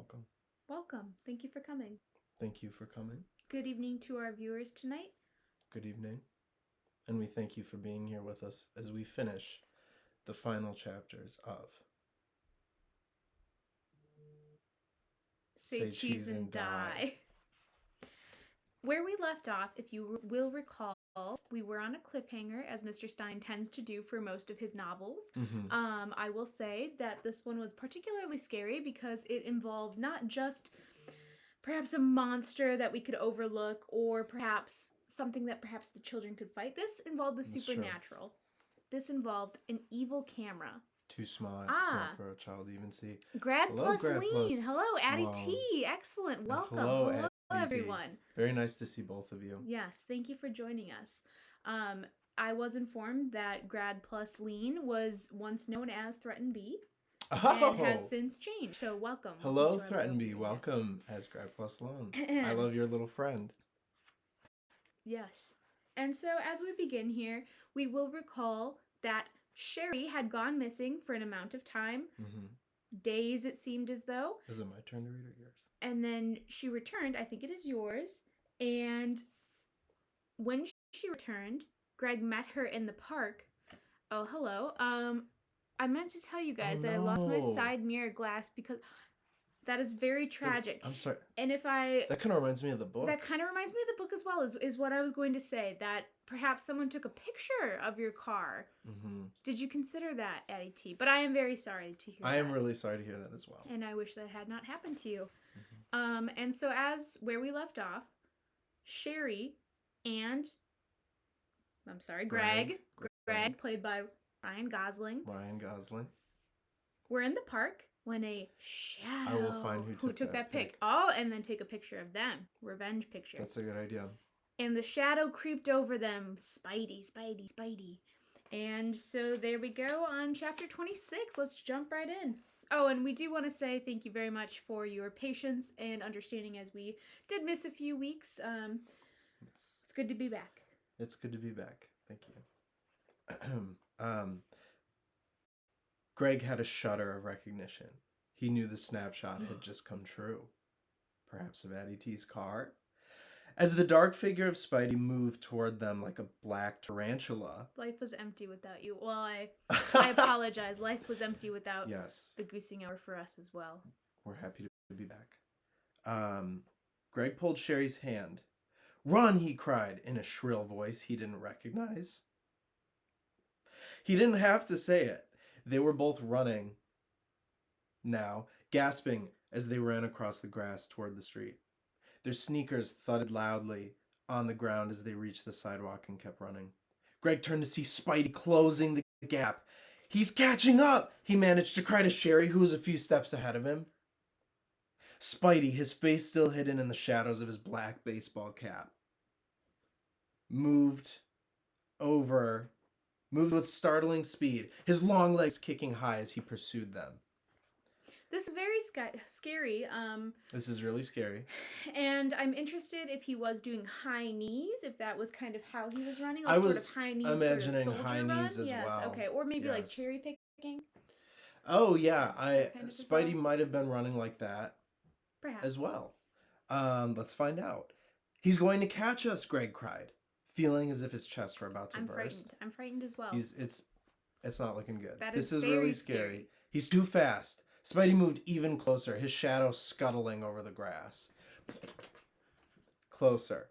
welcome. Welcome. Thank you for coming. Thank you for coming. Good evening to our viewers tonight. Good evening. And we thank you for being here with us as we finish the final chapters of Say cheese and die. Where we left off, if you will recall, we were on a cliffhanger, as Mr. Stein tends to do for most of his novels. I will say that this one was particularly scary because it involved not just perhaps a monster that we could overlook or perhaps something that perhaps the children could fight. This involved the That's supernatural. This involved an evil camera. Too small for a child to even see. Grad Hello, plus Grad Lean. Plus. Hello, Addie Wow. T. Excellent. Welcome. Hello, Hello Addie T. everyone. Very nice to see both of you. Yes, thank you for joining us. I was informed that Grad plus Lean was once known as Threaten B. Oh. And has since changed. So welcome. Hello, Threaten B. Welcome as Grad Plus Loan. I love your little friend. Yes. And so as we begin here, we will recall that Sherry had gone missing for an amount of time. Days, it seemed as though. Is it my turn to read or yours? And then she returned. I think it is yours. And when she returned, Greg met her in the park. Oh, hello. I meant to tell you guys that I lost my side mirror glass because that is very tragic. I'm sorry. And if that kind of reminds me of the book. That kind of reminds me of the book as well, is what I was going to say. That perhaps someone took a picture of your car. Did you consider that, Addie T? But I am very sorry to hear that. I am really sorry to hear that as well. And I wish that had not happened to you. And so as where we left off, Sherry and Greg, played by Ryan Gosling. We're in the park when a shadow. I will find who took that pic. Oh, and then take a picture of them. Revenge picture. That's a good idea. And the shadow creeped over them. Spidey. And so there we go on chapter 26. Let's jump right in. Oh, and we do want to say thank you very much for your patience and understanding as we did miss a few weeks. It's good to be back. It's good to be back. Thank you. Greg had a shudder of recognition. He knew the snapshot had just come true. Perhaps of Addie T's car. As the dark figure of Spidey moved toward them like a black tarantula. Life was empty without you. Well, I apologize. Life was empty without the Goosing hour for us as well. We're happy to be back. Greg pulled Sherry's hand. "Run!" he cried in a shrill voice he didn't recognize. He didn't have to say it. They were both running now, gasping as they ran across the grass toward the street. Their sneakers thudded loudly on the ground as they reached the sidewalk and kept running. Greg turned to see Spidey closing the gap. "He's catching up!" he managed to cry to Sherry, who was a few steps ahead of him. Spidey, his face still hidden in the shadows of his black baseball cap, moved with startling speed, his long legs kicking high as he pursued them. This is very scary. This is really scary. And I'm interested if he was doing high knees, if that was kind of how he was running. I was sort of high knees, imagining sort of high knees as yes, well. Okay, or maybe like cherry picking. Oh yeah, Spidey might have been running like that. Perhaps. As well. Let's find out. "He's going to catch us," Greg cried, feeling as if his chest were about to burst. I'm frightened as well. It's not looking good. This is really scary. He's too fast. Spidey moved even closer, his shadow scuttling over the grass. Closer.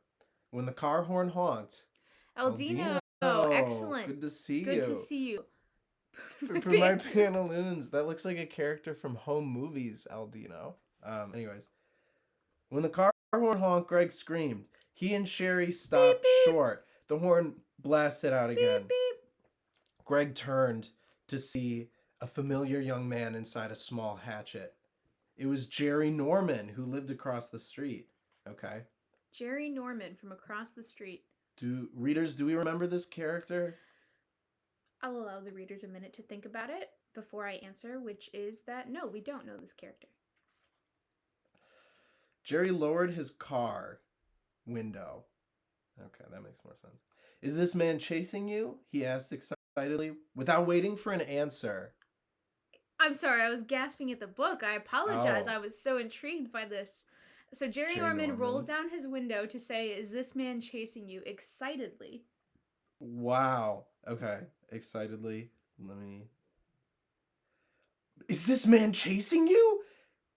When the car horn honked. Aldino, excellent. Good to see you. Good to see you. For my pantaloons, that looks like a character from Home Movies, Aldino. Anyways. When the car horn honked, Greg screamed. He and Sherry stopped short. The horn blasted out again. Beep, beep. Greg turned to see a familiar young man inside a small hatchet. It was Jerry Norman, who lived across the street. Okay. Jerry Norman from across the street. Do we remember this character? I'll allow the readers a minute to think about it before I answer, which is that no, we don't know this character. Jerry lowered his car window. Okay, that makes more sense. "Is this man chasing you?" he asked excitedly. Without waiting for an answer. I'm sorry, I was gasping at the book. I apologize. Oh. I was so intrigued by this. So Jerry Norman rolled down his window to say, "Is this man chasing you?" excitedly. Wow. Okay. Excitedly. Let me. Is this man chasing you?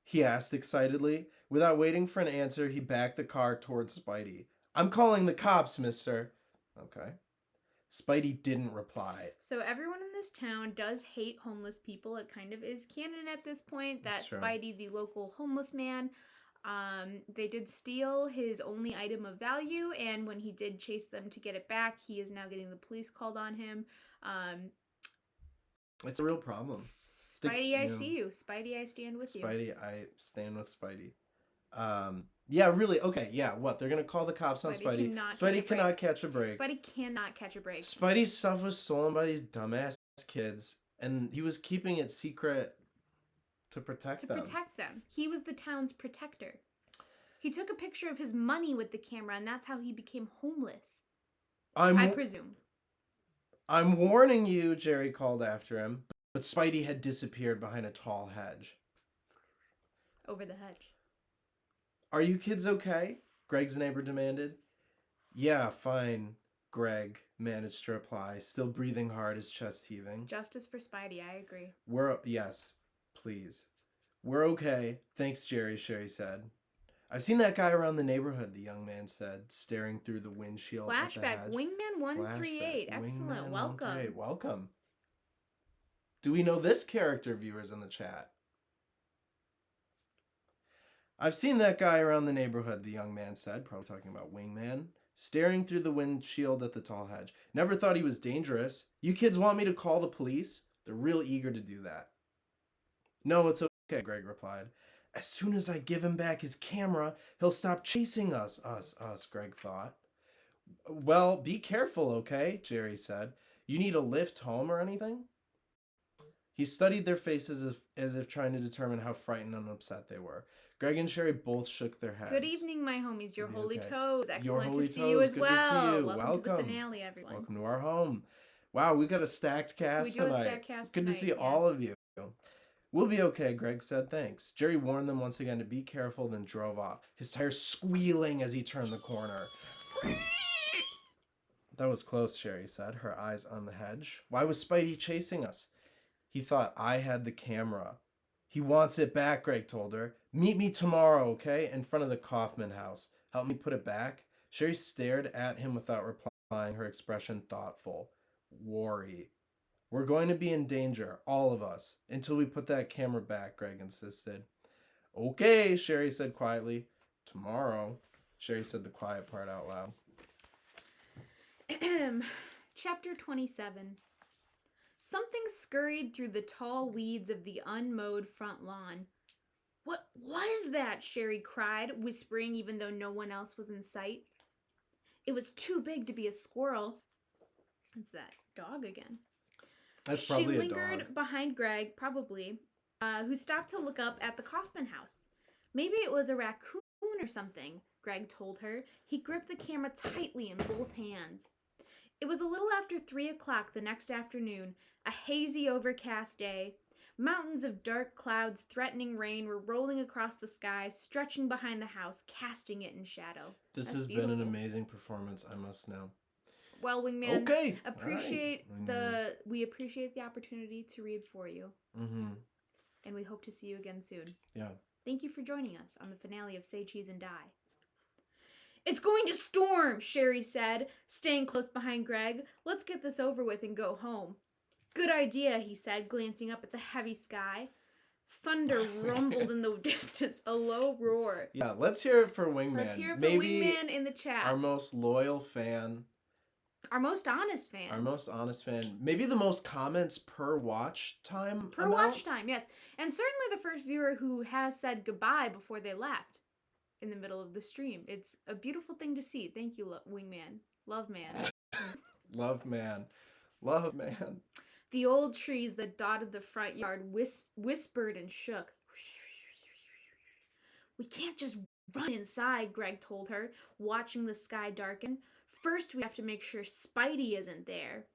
He asked excitedly. Without waiting for an answer, he backed the car towards Spidey. I'm calling the cops, mister. Okay. Spidey didn't reply. So everyone in this town does hate homeless people. It kind of is canon at this point that That's true. Spidey, the local homeless man, they did steal his only item of value, and when he did chase them to get it back, he is now getting the police called on him. It's a real problem. Spidey, I see you. Spidey, I stand with you. Spidey, I stand with Spidey. Yeah, really. Okay, yeah. What? They're gonna call the cops on Spidey. Spidey cannot catch a break. Spidey cannot catch a break. Spidey's stuff was stolen by these dumbass kids, and he was keeping it secret to protect them. He was the town's protector. He took a picture of his money with the camera, and that's how he became homeless. I presume. I'm warning you, Jerry called after him, but Spidey had disappeared behind a tall hedge. Over the hedge. Are you kids okay? Greg's neighbor demanded. Yeah, fine, Greg managed to reply, still breathing hard, his chest heaving. Justice for Spidey, I agree. Yes, please. We're okay. Thanks, Jerry, Sherry said. I've seen that guy around the neighborhood, the young man said, staring through the windshield. Flashback, Wingman 138. Excellent. Welcome. Welcome. Do we know this character, viewers in the chat? I've seen that guy around the neighborhood, the young man said, probably talking about Wingman, staring through the windshield at the tall hedge. Never thought he was dangerous. You kids want me to call the police? They're real eager to do that. No, it's okay, Greg replied. As soon as I give him back his camera, he'll stop chasing us, Greg thought. Well, be careful, okay, Jerry said. You need a lift home or anything? He studied their faces as if trying to determine how frightened and upset they were. Greg and Sherry both shook their heads. Good evening, my homies. Your holy toes. Excellent to see you as well. Welcome to the finale, everyone. Welcome to our home. Wow, we got a stacked cast tonight. We do a stacked cast Good to see all of you. We'll be okay, Greg said. Thanks. Jerry warned them once again to be careful, then drove off, his tires squealing as he turned the corner. That was close, Sherry said, her eyes on the hedge. Why was Spidey chasing us? He thought I had the camera. He wants it back, Greg told her. Meet me tomorrow, okay? In front of the Kaufman house. Help me put it back? Sherry stared at him without replying, her expression thoughtful. Worry. We're going to be in danger, all of us, until we put that camera back, Greg insisted. Okay, Sherry said quietly. Tomorrow. Sherry said the quiet part out loud. Chapter 27. Something scurried through the tall weeds of the unmowed front lawn. What was that? Sherry cried, whispering even though no one else was in sight. It was too big to be a squirrel. It's that dog again. That's probably a dog. She lingered behind Greg, probably, who stopped to look up at the Kaufman house. Maybe it was a raccoon or something, Greg told her. He gripped the camera tightly in both hands. It was a little after 3 o'clock the next afternoon, a hazy, overcast day. Mountains of dark clouds threatening rain were rolling across the sky, stretching behind the house, casting it in shadow. This has been an amazing performance, I must know. Well, Wingman, okay. We appreciate the opportunity to read for you. Mm-hmm. And we hope to see you again soon. Yeah. Thank you for joining us on the finale of Say Cheese and Die. It's going to storm, Sherry said, staying close behind Greg. Let's get this over with and go home. Good idea, he said, glancing up at the heavy sky. Thunder rumbled in the distance, a low roar. Yeah, let's hear it for Wingman. Let's hear it for Wingman in the chat. Our most loyal fan. Our most honest fan. Our most honest fan. Maybe the most comments per watch time. Per watch time, yes. And certainly the first viewer who has said goodbye before they left in the middle of the stream. It's a beautiful thing to see. Thank you, Wingman. Love man. Love man. Love man. The old trees that dotted the front yard whispered and shook. We can't just run inside, Greg told her, watching the sky darken. First, we have to make sure Spidey isn't there.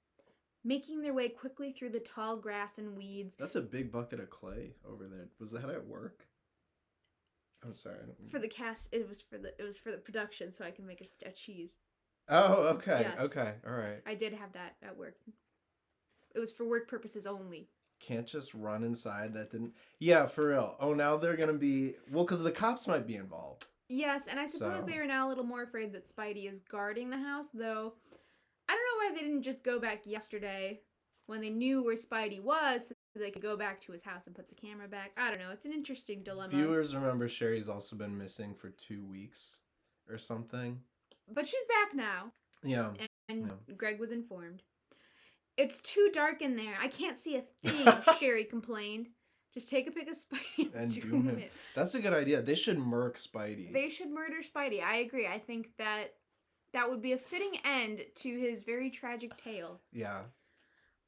making their way quickly through the tall grass and weeds. That's a big bucket of clay over there. Was that at work? I'm sorry. For the cast, it was for the production, so I can make a cheese. Oh, okay. Yes. Okay. All right. I did have that at work. It was for work purposes only. Can't just run inside. That didn't. Yeah, for real. Oh, now they're gonna be because the cops might be involved. Yes, and I suppose So. they are now a little more afraid that Spidey is guarding the house, though I don't know why they didn't just go back yesterday when they knew where Spidey was so they could go back to his house and put the camera back. I don't know. It's an interesting dilemma. Viewers remember Sherry's also been missing for 2 weeks or something. But she's back now. Yeah. And Greg was informed. It's too dark in there. I can't see a thing, Sherry complained. Just take a pic of Spidey and doom him. That's a good idea. They should murk Spidey. They should murder Spidey. I agree. I think that would be a fitting end to his very tragic tale. Yeah.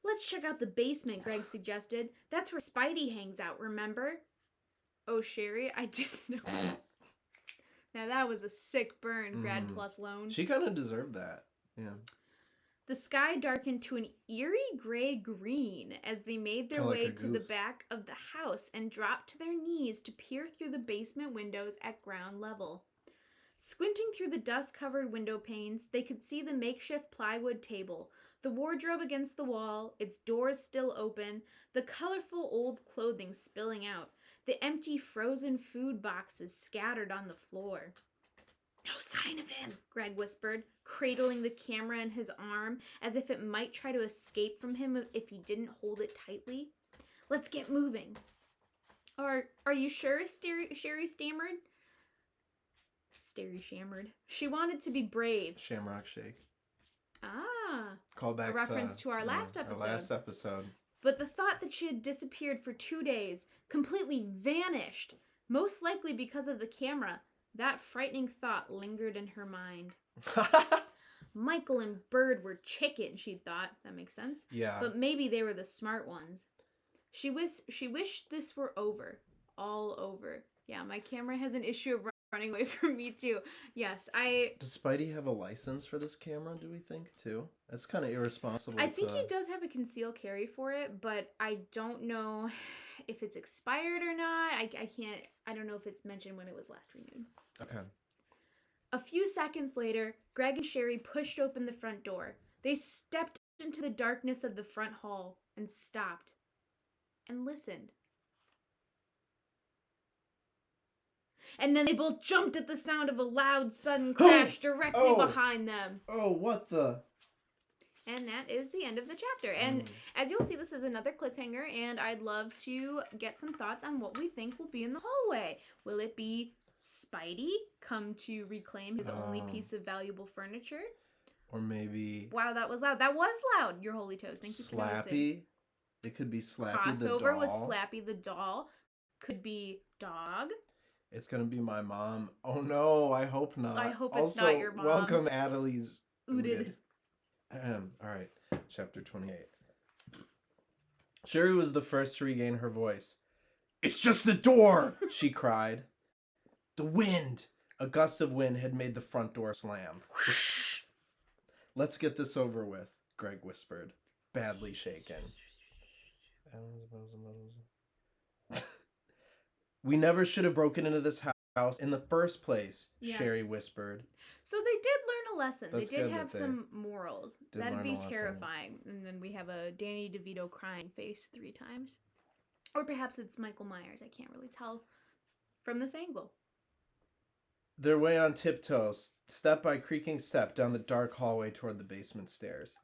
Let's check out the basement, Greg suggested. That's where Spidey hangs out, remember? Oh, Sherry, I didn't know. Now that was a sick burn, grad plus loan. She kind of deserved that. Yeah. The sky darkened to an eerie gray-green as they made their way to the back of the house and dropped to their knees to peer through the basement windows at ground level. Squinting through the dust-covered window panes, they could see the makeshift plywood table, the wardrobe against the wall, its doors still open, the colorful old clothing spilling out, the empty frozen food boxes scattered on the floor. No sign of him, Greg whispered, cradling the camera in his arm as if it might try to escape from him if he didn't hold it tightly. Let's get moving. Are you sure? Sherry stammered. Shammered. She wanted to be brave. Shamrock Shake. Ah. Call back a reference to our last episode. Our last episode. But the thought that she had disappeared for 2 days, completely vanished, most likely because of the camera, that frightening thought lingered in her mind. Michael and Bird were chicken, she thought. That makes sense. Yeah. But maybe they were the smart ones. She wished this were over. All over. Yeah, my camera has an issue of running away from me too. Yes, Does Spidey have a license for this camera, do we think, too? That's kind of irresponsible. I think he does have a concealed carry for it, but I don't know if it's expired or not. I don't know if it's mentioned when it was last renewed. Okay. A few seconds later, Greg and Sherry pushed open the front door. They stepped into the darkness of the front hall and stopped and listened. And then they both jumped at the sound of a loud, sudden crash directly behind them. Oh, what the? And that is the end of the chapter. And as you'll see, this is another cliffhanger, and I'd love to get some thoughts on what we think will be in the hallway. Will it be Spidey come to reclaim his only piece of valuable furniture? Or maybe... Wow, that was loud. That was loud, Your Holy Toast. Thank you for noticing. Slappy? It could be Slappy the doll. Crossover with Slappy the doll. Could be Dog. It's going to be my mom. Oh no, I hope not. I hope it's not your mom. Welcome Adelie's Ooted. All right, chapter 28. Sherry was the first to regain her voice. It's just the door, she cried. The wind. A gust of wind had made the front door slam. Let's get this over with, Greg whispered, badly shaken. We never should have broken into this house in the first place, yes. Sherry whispered. So they did learn a lesson. That's they did have some morals. That'd be terrifying. And then we have a Danny DeVito crying face 3 times. Or perhaps it's Michael Myers. I can't really tell from this angle. Their way on tiptoes, step by creaking step, down the dark hallway toward the basement stairs.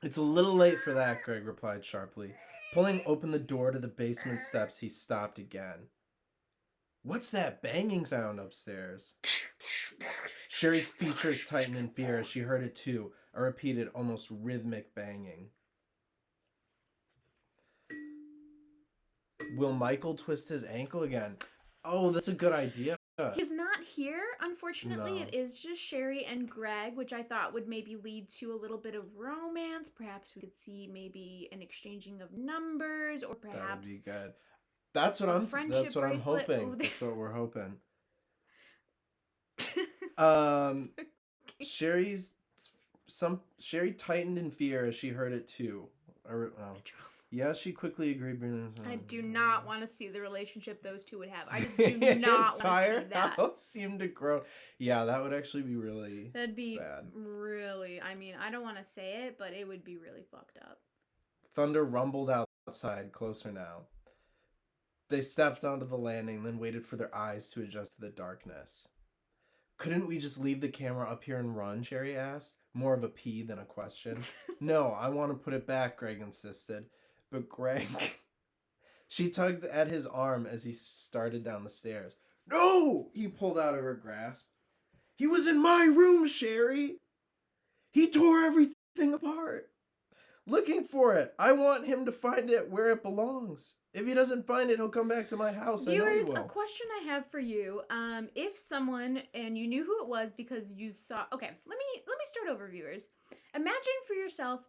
It's a little late for that, Greg replied sharply. Pulling open the door to the basement steps, he stopped again. What's that banging sound upstairs? Sherry's features tightened in fear as she heard it too, a repeated, almost rhythmic banging. Will Michael twist his ankle again? Oh, that's a good idea. He's not here, unfortunately. No. It is just Sherry and Greg, which I thought would maybe lead to a little bit of romance. Perhaps we could see maybe an exchanging of numbers, or perhaps that would be good. That's what I'm hoping. Ooh, that's what we're hoping. Sherry's Sherry tightened in fear as she heard it too. Yeah, she quickly agreed. I do not want to see the relationship those two would have. I just do not want to see that. House seemed to grow. Yeah, that would actually be really That'd be bad. really, I mean, I don't want to say it, but it would be really fucked up. Thunder rumbled outside, closer now. They stepped onto the landing, then waited for their eyes to adjust to the darkness. Couldn't we just leave the camera up here and run? Sherry asked, more of a P than a question. No, I want to put it back, Greg insisted. But Greg... She tugged at his arm as he started down the stairs. No! He pulled out of her grasp. He was in my room, Sherry! He tore everything apart. Looking for it. I want him to find it where it belongs. If he doesn't find it, he'll come back to my house. Viewers, a question I have for you. If someone, and you knew who it was because you saw... Okay, let me start over, viewers. Imagine for yourself,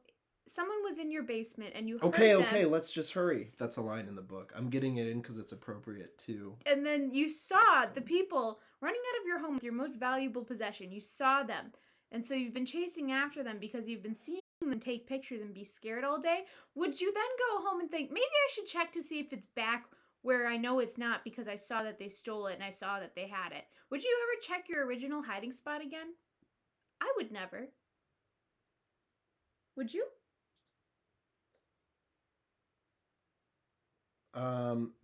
someone was in your basement and you heard Okay, let's just hurry. That's a line in the book. I'm getting it in because it's appropriate, too. And then you saw the people running out of your home with your most valuable possession. You saw them. And so you've been chasing after them because you've been seeing them take pictures and be scared all day. Would you then go home and think, maybe I should check to see if it's back where I know it's not because I saw that they stole it and I saw that they had it? Would you ever check your original hiding spot again? I would never. Would you?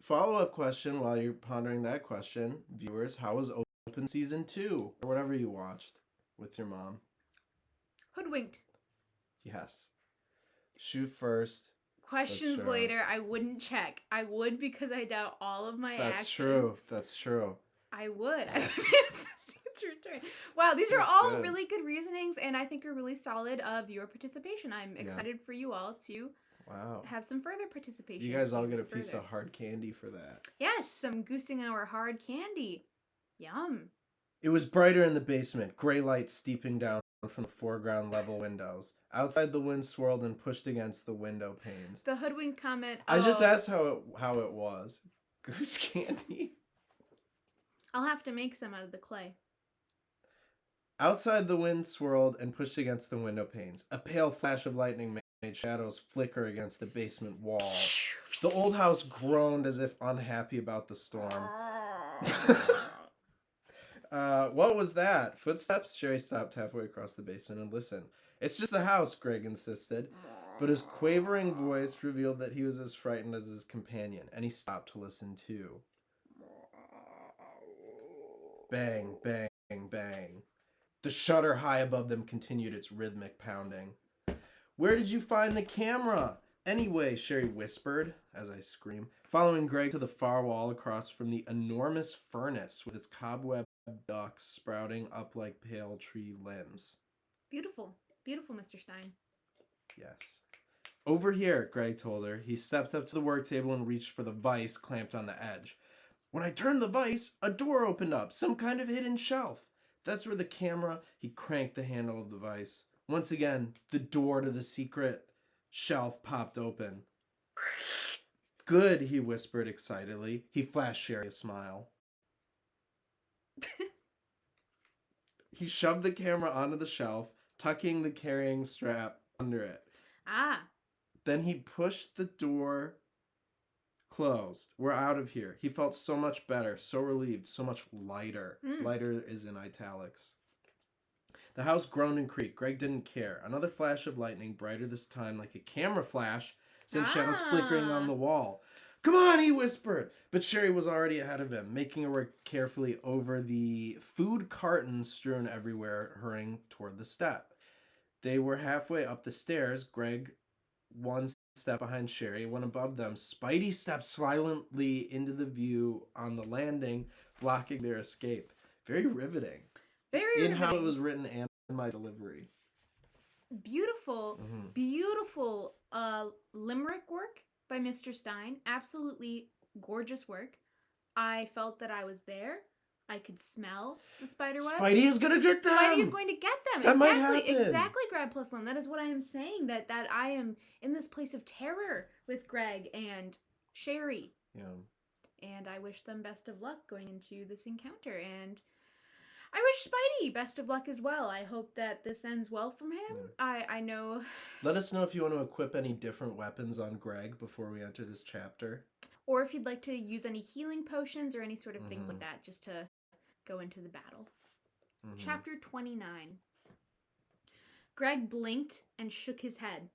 Follow-up question while you're pondering that question. Viewers, how was Open Season 2? Or whatever you watched with your mom. Hoodwinked. Yes. Shoot first. Questions later, I wouldn't check. I would because I doubt all of my actions. That's true. I would. Wow, these are all really good reasonings, and I think are really solid viewer participation. I'm excited for you all to have some further participation. You guys all get a piece of hard candy for that. Yes, some Goosing Hour hard candy. Yum. It was brighter in the basement, gray light steeping down from the foreground level windows. Outside, the wind swirled and pushed against the window panes. The hoodwink comment. I just asked how it was. Goose candy. I'll have to make some out of the clay. Outside, the wind swirled and pushed against the window panes. A pale flash of lightning made shadows flicker against the basement wall. The old house groaned as if unhappy about the storm. What was that? Footsteps? Sherry stopped halfway across the basement and listened. It's just the house, Greg insisted. But his quavering voice revealed that he was as frightened as his companion, and he stopped to listen too. Bang, bang, bang. The shutter high above them continued its rhythmic pounding. Where did you find the camera? Anyway, Sherry whispered, as I screamed, following Greg to the far wall across from the enormous furnace with its cobweb ducts sprouting up like pale tree limbs. Beautiful. Beautiful, Mr. Stein. Yes. Over here, Greg told her. He stepped up to the work table and reached for the vise clamped on the edge. When I turned the vise, a door opened up, some kind of hidden shelf. That's where the camera... He cranked the handle of the vise. Once again, the door to the secret shelf popped open. Good, he whispered excitedly. He flashed Sherry a smile. He shoved the camera onto the shelf, tucking the carrying strap under it. Then he pushed the door closed. We're out of here. He felt so much better, so relieved, so much lighter. Lighter is in italics. The house groaned and creaked. Greg didn't care. Another flash of lightning, brighter this time like a camera flash, sent shadows flickering on the wall. Come on, he whispered. But Sherry was already ahead of him, making her way carefully over the food cartons strewn everywhere, hurrying toward the step. They were halfway up the stairs. Greg, one step behind Sherry, one above them. Spidey stepped silently into the view on the landing, blocking their escape. Very riveting. In how it was written and my delivery. Beautiful, beautiful limerick work by Mr. Stein. Absolutely gorgeous work. I felt that I was there. I could smell the spider web. Spidey is going to get them! Spidey is going to get them. That might happen. Exactly, Grab Plus Lynn. That is what I am saying. That I am in this place of terror with Greg and Sherry. Yeah. And I wish them best of luck going into this encounter. And I wish Spidey best of luck as well. I hope that this ends well from him. I know. Let us know if you want to equip any different weapons on Greg before we enter this chapter. Or if you'd like to use any healing potions or any sort of things like that just to go into the battle. Chapter 29. Greg blinked and shook his head,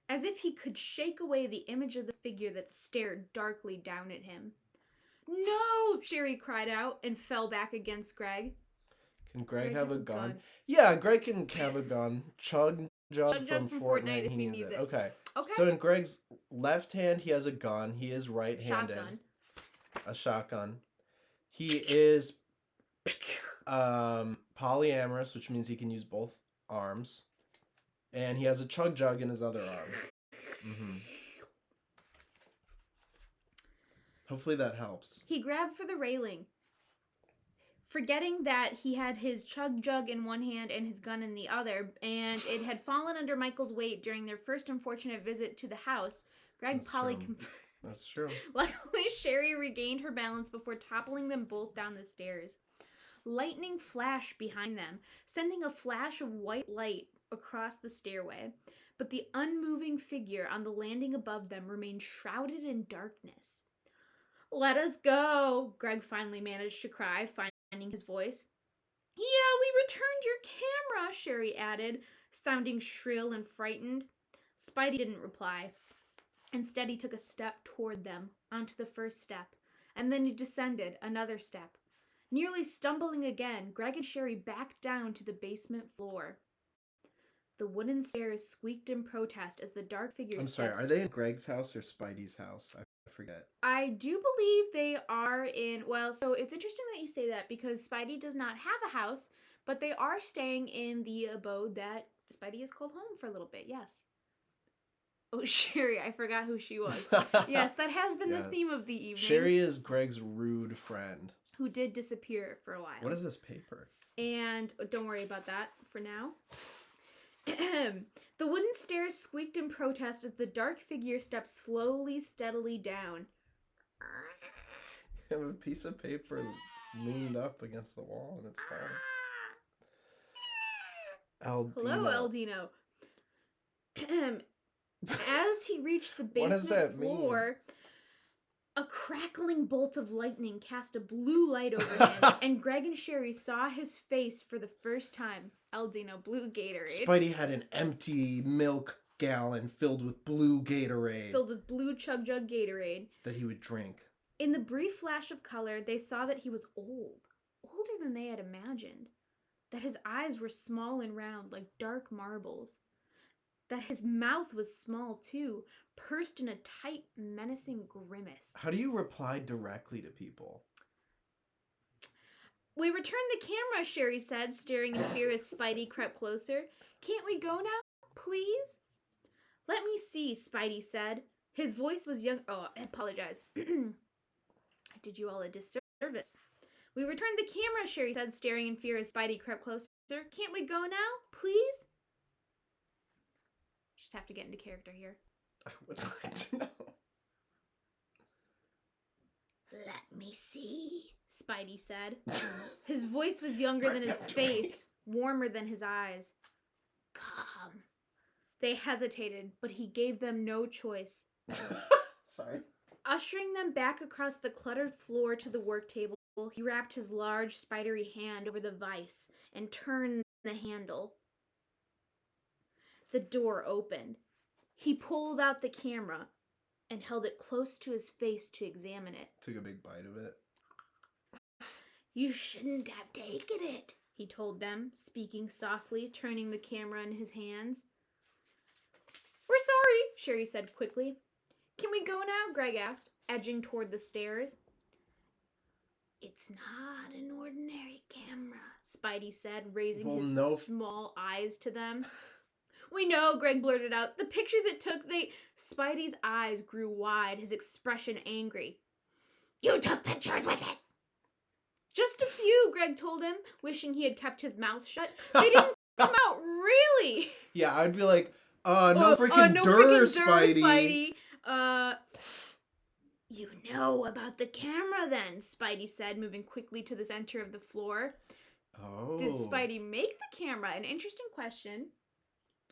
as if he could shake away the image of the figure that stared darkly down at him. No! Sherry cried out and fell back against Greg. Can Greg have a gun? Yeah, Greg can have a gun. Chug from Fortnite. He needs it. Okay. So in Greg's left hand, he has a gun. He is right-handed. Shotgun. A shotgun. He is polyamorous, which means he can use both arms. And he has a chug jug in his other arm. Hopefully that helps. He grabbed for the railing, forgetting that he had his chug jug in one hand and his gun in the other, and it had fallen under Michael's weight during their first unfortunate visit to the house. That's true. Luckily, Sherry regained her balance before toppling them both down the stairs. Lightning flashed behind them, sending a flash of white light across the stairway, but the unmoving figure on the landing above them remained shrouded in darkness. "Let us go," Greg finally managed to cry, finding his voice. "Yeah, we returned your camera," Sherry added, sounding shrill and frightened. Spidey didn't reply. Instead, he took a step toward them, onto the first step, and then he descended another step. Nearly stumbling again, Greg and Sherry backed down to the basement floor. The wooden stairs squeaked in protest as the dark figure are they in Greg's house or Spidey's house? I forget. I do believe they are in... Well, so it's interesting that you say that because Spidey does not have a house, but they are staying in the abode that Spidey has called home for a little bit, yes. Oh, Sherry, I forgot who she was. Yes, that has been the theme of the evening. Sherry is Greg's rude friend. Who did disappear for a while. What is this paper? And don't worry about that for now. The wooden stairs squeaked in protest as the dark figure stepped slowly, steadily down. You have a piece of paper leaned up against the wall and it's falling. Hello, Eldino. As he reached the basement floor, a crackling bolt of lightning cast a blue light over him, and Greg and Sherry saw his face for the first time. Eldino, blue Gatorade. Spidey had an empty milk gallon filled with blue Gatorade. Filled with blue Chug Jug Gatorade. That he would drink. In the brief flash of color, they saw that he was old. Older than they had imagined. That his eyes were small and round like dark marbles. That his mouth was small too, pursed in a tight, menacing grimace. How do you reply directly to people? "We returned the camera," Sherry said, staring in fear as Spidey crept closer. "Can't we go now, please?" "Let me see," Spidey said. His voice was young. Oh, I apologize. I did you all a disservice. "We returned the camera," Sherry said, staring in fear as Spidey crept closer. "Can't we go now, please?" Just have to get into character here. I would like to know. "Let me see," Spidey said. His voice was younger than his face, warmer than his eyes. "Come." They hesitated, but he gave them no choice. Sorry. Ushering them back across the cluttered floor to the work table, he wrapped his large, spidery hand over the vise and turned the handle. The door opened. He pulled out the camera and held it close to his face to examine it. Took a big bite of it. "You shouldn't have taken it," he told them, speaking softly, turning the camera in his hands. "We're sorry," Sherry said quickly. "Can we go now?" Greg asked, edging toward the stairs. "It's not an ordinary camera," Spidey said, raising his small eyes to them. "We know," Greg blurted out. "The pictures it took, Spidey's eyes grew wide, his expression angry. "You took pictures with it?" "Just a few," Greg told him, wishing he had kept his mouth shut. "They didn't come out, really." Yeah, I'd be like, no freaking Spidey. You know about the camera then, Spidey said, moving quickly to the center of the floor. Oh. Did Spidey make the camera? An interesting question.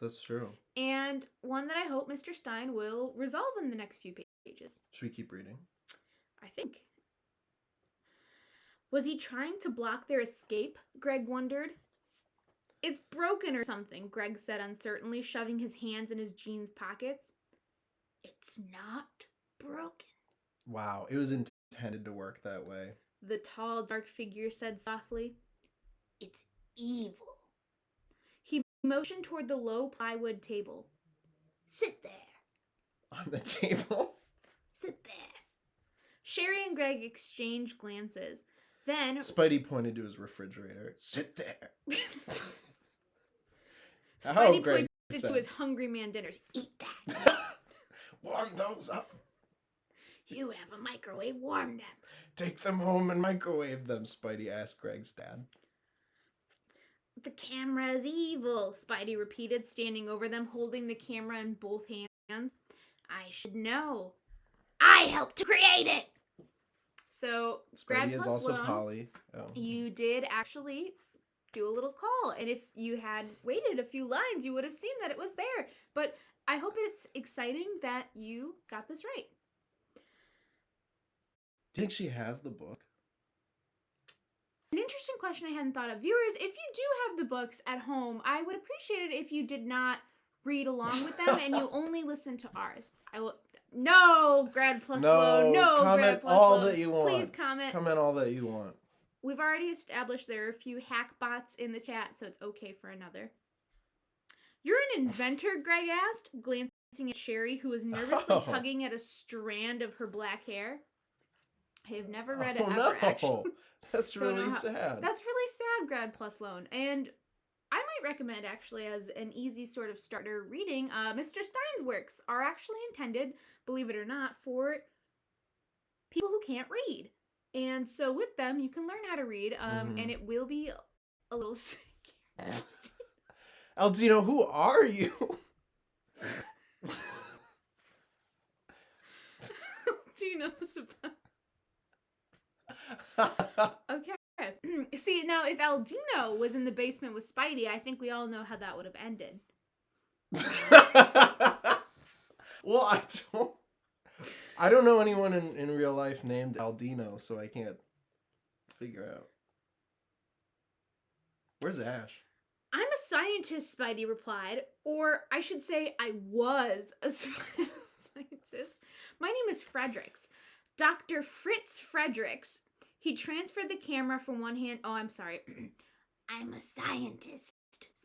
That's true. And one that I hope Mr. Stein will resolve in the next few pages. Should we keep reading? I think. Was he trying to block their escape? Greg wondered. It's broken or something, Greg said uncertainly, shoving his hands in his jeans pockets. It's not broken. Wow, it was intended to work that way. The tall, dark figure said softly. It's evil. He motioned toward the low plywood table. Sit there. On the table? Sit there. Sherry and Greg exchanged glances. Then Spidey pointed to his refrigerator. Sit there. Spidey pointed to his hungry man dinners. Eat that. Warm those up. You have a microwave. Warm them. Take them home and microwave them, Spidey asked Greg's dad. The camera's evil, Spidey repeated, standing over them, holding the camera in both hands. I should know. I helped to create it! So, Spidey is also Polly. Oh. You did actually do a little call, and if you had waited a few lines, you would have seen that it was there. But I hope it's exciting that you got this right. Do you think she has the book? An interesting question I hadn't thought of. Viewers, if you do have the books at home, I would appreciate it if you did not read along with them and you only listen to ours. I will. No, Grad Plus Loan. No, comment Grad Plus all Loan. that you want. Please comment. Comment all that you want. We've already established there are a few hack bots in the chat, so it's okay for another. You're an inventor, Greg asked, glancing at Sherry, who was nervously tugging at a strand of her black hair. I have never read it ever, actually. That's really sad. That's really sad, Grad Plus Loan. And I might recommend, actually, as an easy sort of starter reading, Mr. Stein's works are actually intended, believe it or not, for people who can't read. And so with them, you can learn how to read, and it will be a little sick. Aldino, who are you? Aldino's Okay. See, now, if Aldino was in the basement with Spidey, I think we all know how that would have ended. Well, I don't know anyone in real life named Aldino, so I can't figure out. Where's Ash? I'm a scientist, Spidey replied. Or I should say I was a scientist. My name is Fredericks. Dr. Fritz Fredericks. He transferred the camera from one hand. Oh, I'm sorry. I'm a scientist,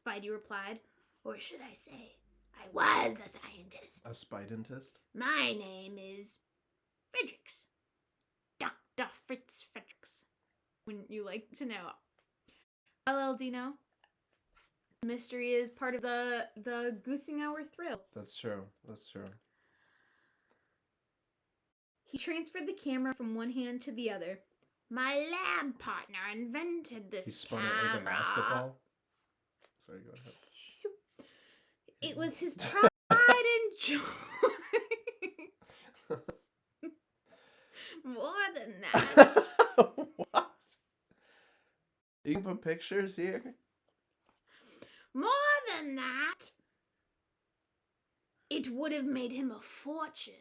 Spidey replied. Or should I say, I was a scientist. A spidentist? My name is Fredericks. Dr. Fritz Fredericks. Wouldn't you like to know? Well, Aldino, mystery is part of the Goosing Hour thrill. That's true. That's true. He transferred the camera from one hand to the other. My lab partner invented this He spun camera. it like a basketball. Sorry, go ahead. It was his pride and joy. More than that. What? You can put pictures here? More than that. It would have made him a fortune.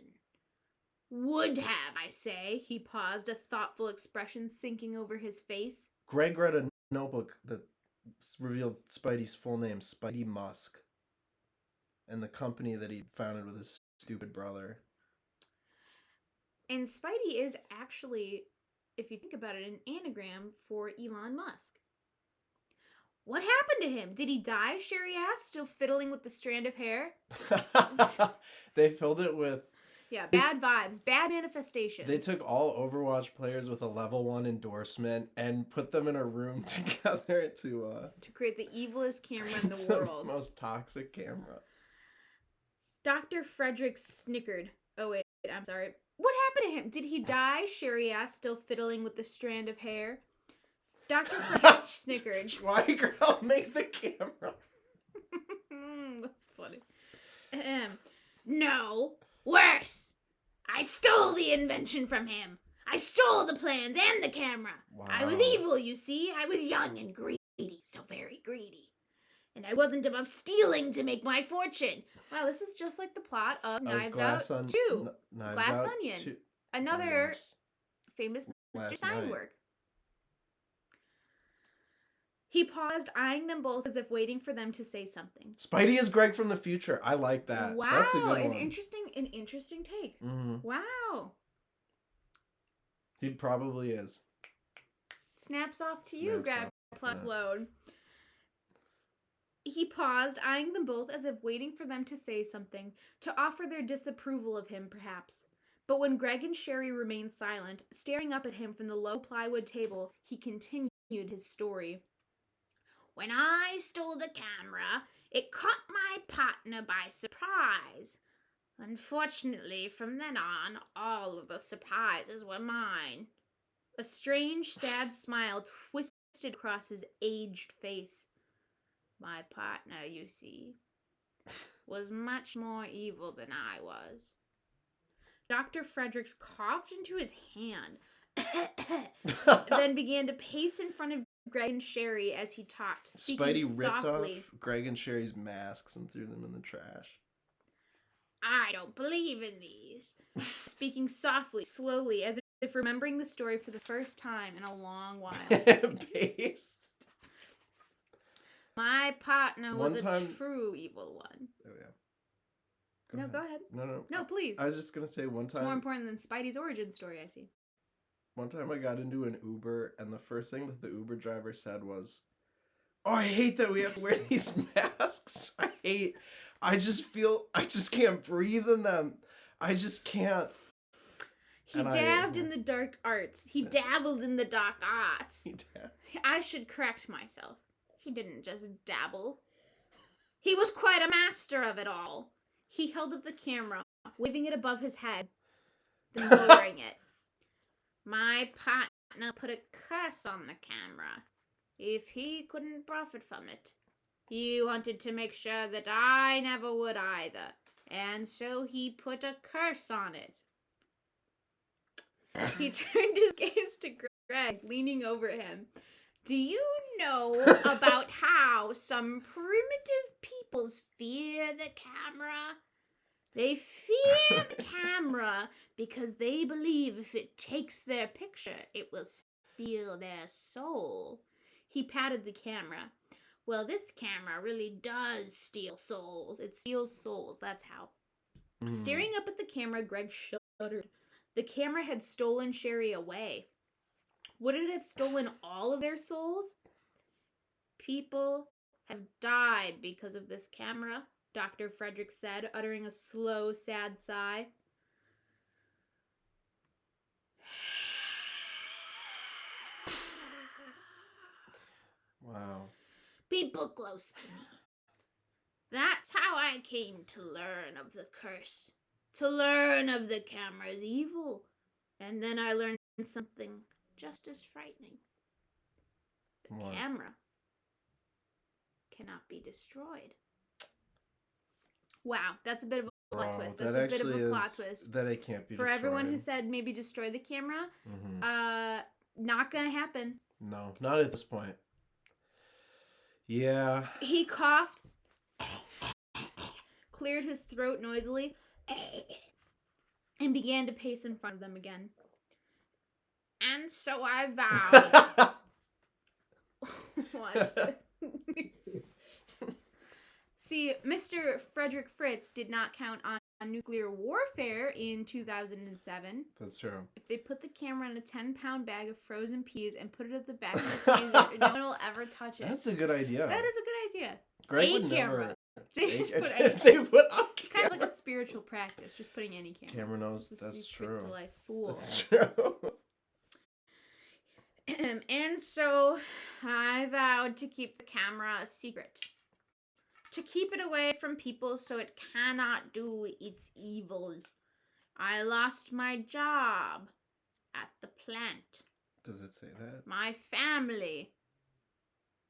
Would have, I say. He paused, a thoughtful expression sinking over his face. Greg read a notebook that revealed Spidey's full name, Spidey Musk, and the company that he founded with his stupid brother. And Spidey is actually, if you think about it, an anagram for Elon Musk. What happened to him? Did he die? Sherry asked, still fiddling with the strand of hair. They filled it with... Yeah, bad vibes, bad manifestation. They took all Overwatch players with a level 1 endorsement and put them in a room together to create the evilest camera in the world. The most toxic camera. Dr. Frederick snickered. Oh, wait, I'm sorry. What happened to him? Did he die? Sherry asked, still fiddling with the strand of hair. Dr. Frederick snickered. Why, girl, make the camera? That's funny. No, worse. I stole the invention from him. I stole the plans and the camera. Wow. I was evil, you see. I was young and greedy, so very greedy. And I wasn't above stealing to make my fortune. Wow, this is just like the plot of Knives Out 2. Glass Onion. 2. Another famous Mr. Stein work. He paused, eyeing them both as if waiting for them to say something. Spidey is Greg from the future. I like that. Wow, that's a good one. An interesting take. Mm-hmm. Wow. He probably is. Snaps off to you, grab plus load. He paused, eyeing them both as if waiting for them to say something, to offer their disapproval of him, perhaps. But when Greg and Sherry remained silent, staring up at him from the low plywood table, he continued his story. When I stole the camera, it caught my partner by surprise. Unfortunately, from then on, all of the surprises were mine. A strange, sad smile twisted across his aged face. My partner, you see, was much more evil than I was. Dr. Fredericks coughed into his hand, then began to pace in front of Greg and Sherry as he talked, speaking Spidey ripped softly. Off Greg and Sherry's masks and threw them in the trash. I don't believe in these. Speaking softly, slowly, as if remembering the story for the first time in a long while. Based. My partner was a true evil one. Oh, yeah. Go ahead. No, please. I was just going to say one time. It's more important than Spidey's origin story, I see. One time I got into an Uber, and the first thing that the Uber driver said was, "Oh, I hate that we have to wear these masks. I just can't breathe in them. I just can't." He dabbed in the dark arts. He dabbled in the dark arts. I should correct myself. He didn't just dabble. He was quite a master of it all. He held up the camera, waving it above his head, then lowering it. My partner put a curse on the camera. If he couldn't profit from it, he wanted to make sure that I never would either, and so he put a curse on it. He turned his gaze to Greg, leaning over him. Do you know about how some primitive peoples fear the camera? They fear the camera because they believe if it takes their picture, it will steal their soul. He patted the camera. Well, this camera really does steal souls. It steals souls, that's how. Staring up at the camera, Greg shuddered. The camera had stolen Sherry away. Would it have stolen all of their souls? People have died because of this camera, Dr. Frederick said, uttering a slow, sad sigh. Wow. People close to me. That's how I came to learn of the curse. To learn of the camera's evil. And then I learned something just as frightening. The camera cannot be destroyed. Wow, that's a bit of a plot twist. That's a bit of a plot twist. That it can't be For destroyed. everyone who said maybe destroy the camera, not gonna happen. No, not at this point. Yeah. He coughed, cleared his throat noisily, and began to pace in front of them again. And so I vowed. Watch this. See, Mr. Frederick Fritz did not count on nuclear warfare in 2007. That's true. If they put the camera in a 10-pound bag of frozen peas and put it at the back of the freezer, no one will ever touch it. That's a good idea. That is a good idea. Greg would camera. Never... They just put if they put on It's kind of like a spiritual practice, just putting any camera. Camera knows that's true. To life. Fool. That's true. And so I vowed to keep the camera a secret. To keep it away from people so it cannot do its evil. I lost my job at the plant. Does it say that? My family.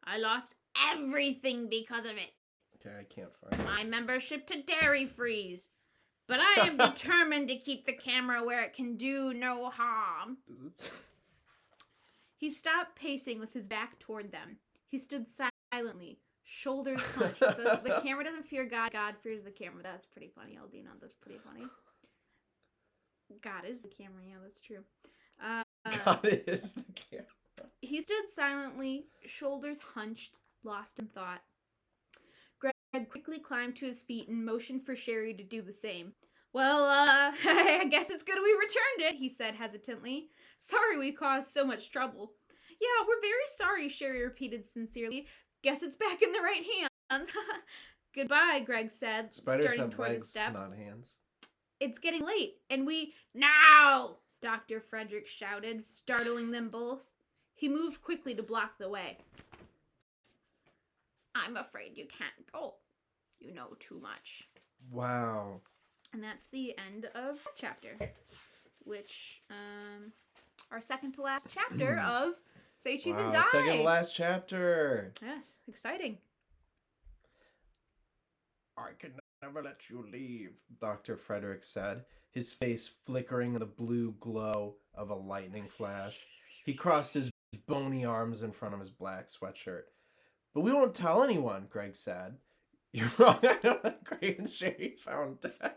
I lost everything because of it. Okay, I can't find it. My membership to Dairy Freeze. but I am determined to keep the camera where it can do no harm. He stopped pacing with his back toward them. He stood silently, shoulders hunched. The camera doesn't fear God. God fears the camera. That's pretty funny, Aldina. That's pretty funny. God is the camera. Yeah, that's true. God is the camera. He stood silently, shoulders hunched, lost in thought. Greg quickly climbed to his feet and motioned for Sherry to do the same. Well, I guess it's good we returned it, he said hesitantly. Sorry we caused so much trouble. Yeah, we're very sorry, Sherry repeated sincerely. Guess it's back in the right hands. Goodbye, Greg said, Spiders starting have toward legs, the steps. not hands. It's getting late, and we... Now! Dr. Frederick shouted, startling them both. He moved quickly to block the way. I'm afraid you can't go. You know too much. Wow. And that's the end of that chapter, which, our second to last chapter of Say Cheese and Die. Second to last chapter. Yes, exciting. I can never let you leave, Dr. Frederick said, his face flickering in the blue glow of a lightning flash. He crossed his bony arms in front of his black sweatshirt. But we won't tell anyone, Greg said. You're wrong. I know that Greg and Sherry found dead.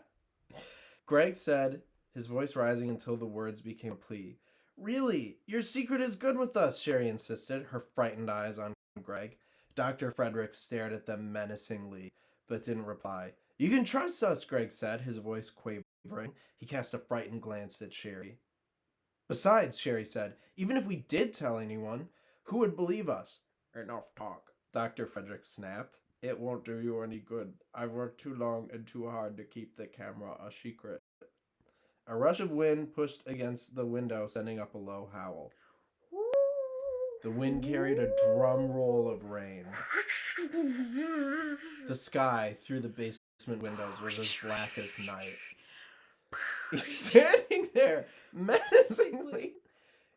Greg said, his voice rising until the words became a plea. Really? Your secret is good with us, Sherry insisted, her frightened eyes on Greg. Dr. Frederick stared at them menacingly, but didn't reply. You can trust us, Greg said, his voice quavering. He cast a frightened glance at Sherry. Besides, Sherry said, even if we did tell anyone, who would believe us? Enough talk, Dr. Frederick snapped. It won't do you any good. I've worked too long and too hard to keep the camera a secret. A rush of wind pushed against the window, sending up a low howl. The wind carried a drum roll of rain. The sky through the basement windows was as black as night. He's standing there, menacingly.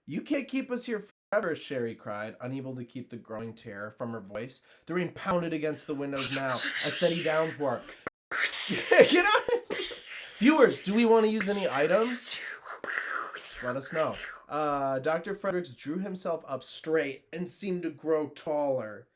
You can't keep us here forever, Sherry cried, unable to keep the growing terror from her voice. The rain pounded against the windows now, a steady downpour. Get out! Viewers, do we want to use any items? Let us know. Dr. Fredericks drew himself up straight and seemed to grow taller.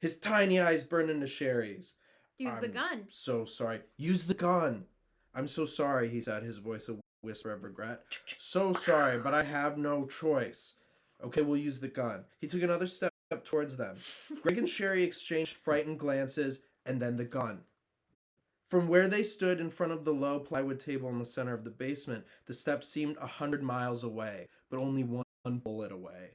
His tiny eyes burned into Sherry's. Use the gun. So sorry. Use the gun. I'm so sorry, he said, his voice a whisper of regret. So sorry, but I have no choice. Okay, we'll use the gun. He took another step towards them. Greg and Sherry exchanged frightened glances, and then the gun. From where they stood in front of the low plywood table in the center of the basement, the steps seemed 100 miles away, but only one bullet away.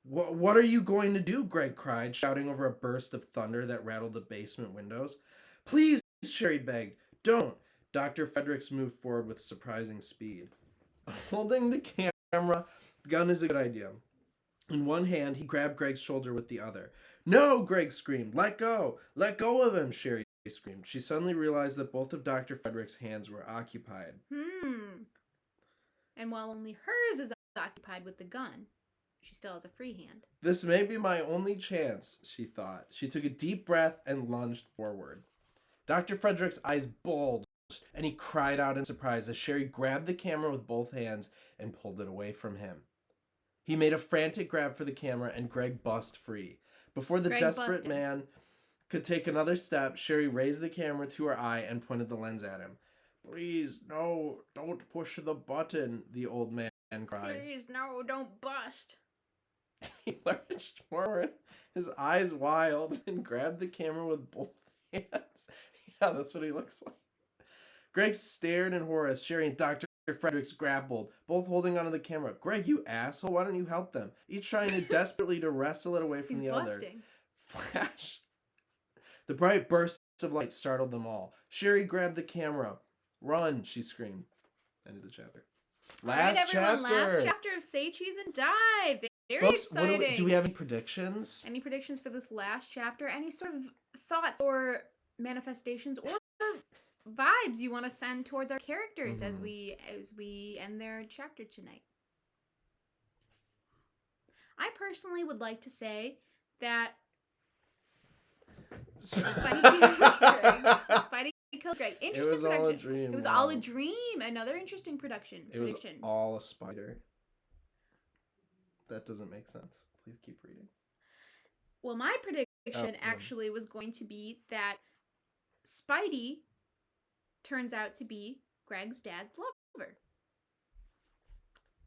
What are you going to do? Greg cried, shouting over a burst of thunder that rattled the basement windows. Please, Sherry begged. Don't. Dr. Fredericks moved forward with surprising speed. Holding the camera, gun is a good idea. In one hand, he grabbed Greg's shoulder with the other. No, Greg screamed. Let go. Let go of him, Sherry screamed. She suddenly realized that both of Dr. Frederick's hands were occupied. And while only hers is occupied with the gun, she still has a free hand. This may be my only chance, she thought. She took a deep breath and lunged forward. Dr. Frederick's eyes bulged, and he cried out in surprise as Sherry grabbed the camera with both hands and pulled it away from him. He made a frantic grab for the camera, and Greg bust free. Before the desperate man could take another step, Sherry raised the camera to her eye and pointed the lens at him. Please, no, don't push the button, the old man cried. Please, no, don't bust. He lurched forward, his eyes wild, and grabbed the camera with both hands. Yeah, that's what he looks like. Greg stared in horror as Sherry and Dr. Fredericks grappled, both holding onto the camera. Greg, you asshole, why don't you help them? Each trying desperately to wrestle it away from the other. Flash. The bright bursts of light startled them all. Sherry grabbed the camera. Run, she screamed. End of the chapter. Last chapter. Last chapter of Say Cheese and Die. Very Folks, exciting. Do we have any predictions? Any predictions for this last chapter? Any sort of thoughts or manifestations or vibes you want to send towards our characters as we end their chapter tonight? I personally would like to say that Spidey killed Greg. It Interesting was all a production. dream. It was all a dream. Another interesting prediction. It was all a spider. That doesn't make sense. Please keep reading. Well, my prediction actually was going to be that Spidey turns out to be Greg's dad's lover.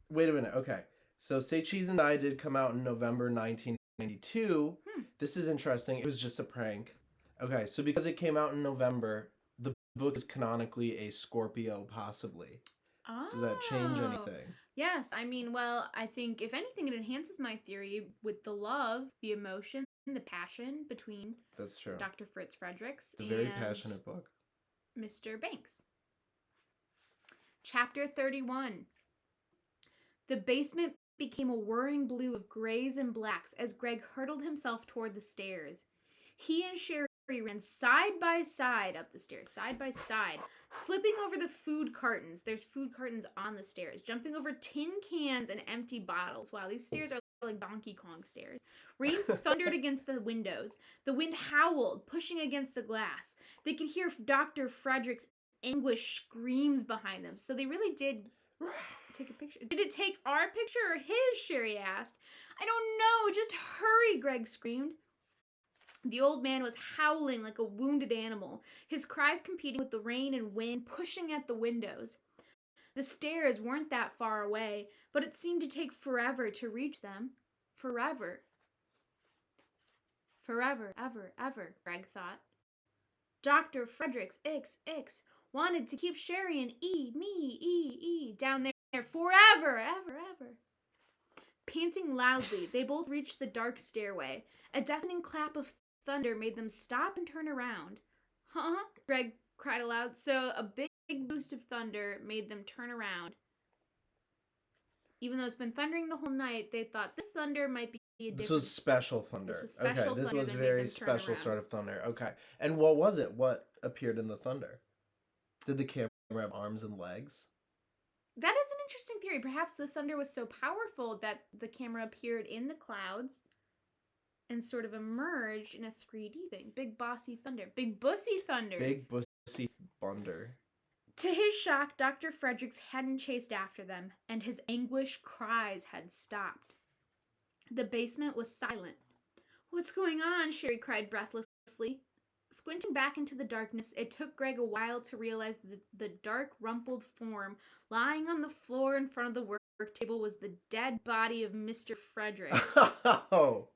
Wait a minute. Okay. So Say Cheese and I did come out in November 1992. This is interesting. It was just a prank. Okay. So because it came out in November, the book is canonically a Scorpio, possibly. Oh. Does that change anything? Yes. I mean, well, I think if anything, it enhances my theory with the love, the emotion, the passion between That's true. Dr. Fritz Fredericks It's a very passionate book. Mr. Banks. Chapter 31. The basement became a whirring blue of grays and blacks as Greg hurtled himself toward the stairs. He and Sherry ran side by side up the stairs, side by side, slipping over the food cartons. There's food cartons on the stairs, jumping over tin cans and empty bottles. Wow, these stairs are like Donkey Kong stairs. Rain thundered against the windows. The wind howled, pushing against the glass. They could hear Dr. Frederick's anguish screams behind them. So they really did take a picture. Did it take our picture or his? Sherry asked. I don't know. Just hurry, Greg screamed. The old man was howling like a wounded animal, his cries competing with the rain and wind pushing at the windows. The stairs weren't that far away, but it seemed to take forever to reach them. Forever. Forever, ever, ever, Greg thought. Dr. Fredericks, wanted to keep Sherry and me, down there forever, ever, ever. Panting loudly, they both reached the dark stairway. A deafening clap of thunder made them stop and turn around. Huh? Greg cried aloud. So a big boost of thunder made them turn around. Even though it's been thundering the whole night, they thought this thunder might be a different... This was special thunder. This was thunder very special sort of thunder. Okay. And what was it? What appeared in the thunder? Did the camera have arms and legs? That is an interesting theory. Perhaps the thunder was so powerful that the camera appeared in the clouds and sort of emerged in a 3D thing. Big bossy thunder. Big bussy thunder. Big bussy thunder. To his shock, Dr. Fredericks hadn't chased after them, and his anguish cries had stopped. The basement was silent. What's going on? Sherry cried breathlessly. Squinting back into the darkness, it took Greg a while to realize the dark, rumpled form lying on the floor in front of the work table was the dead body of Mr. Fredericks. Oh.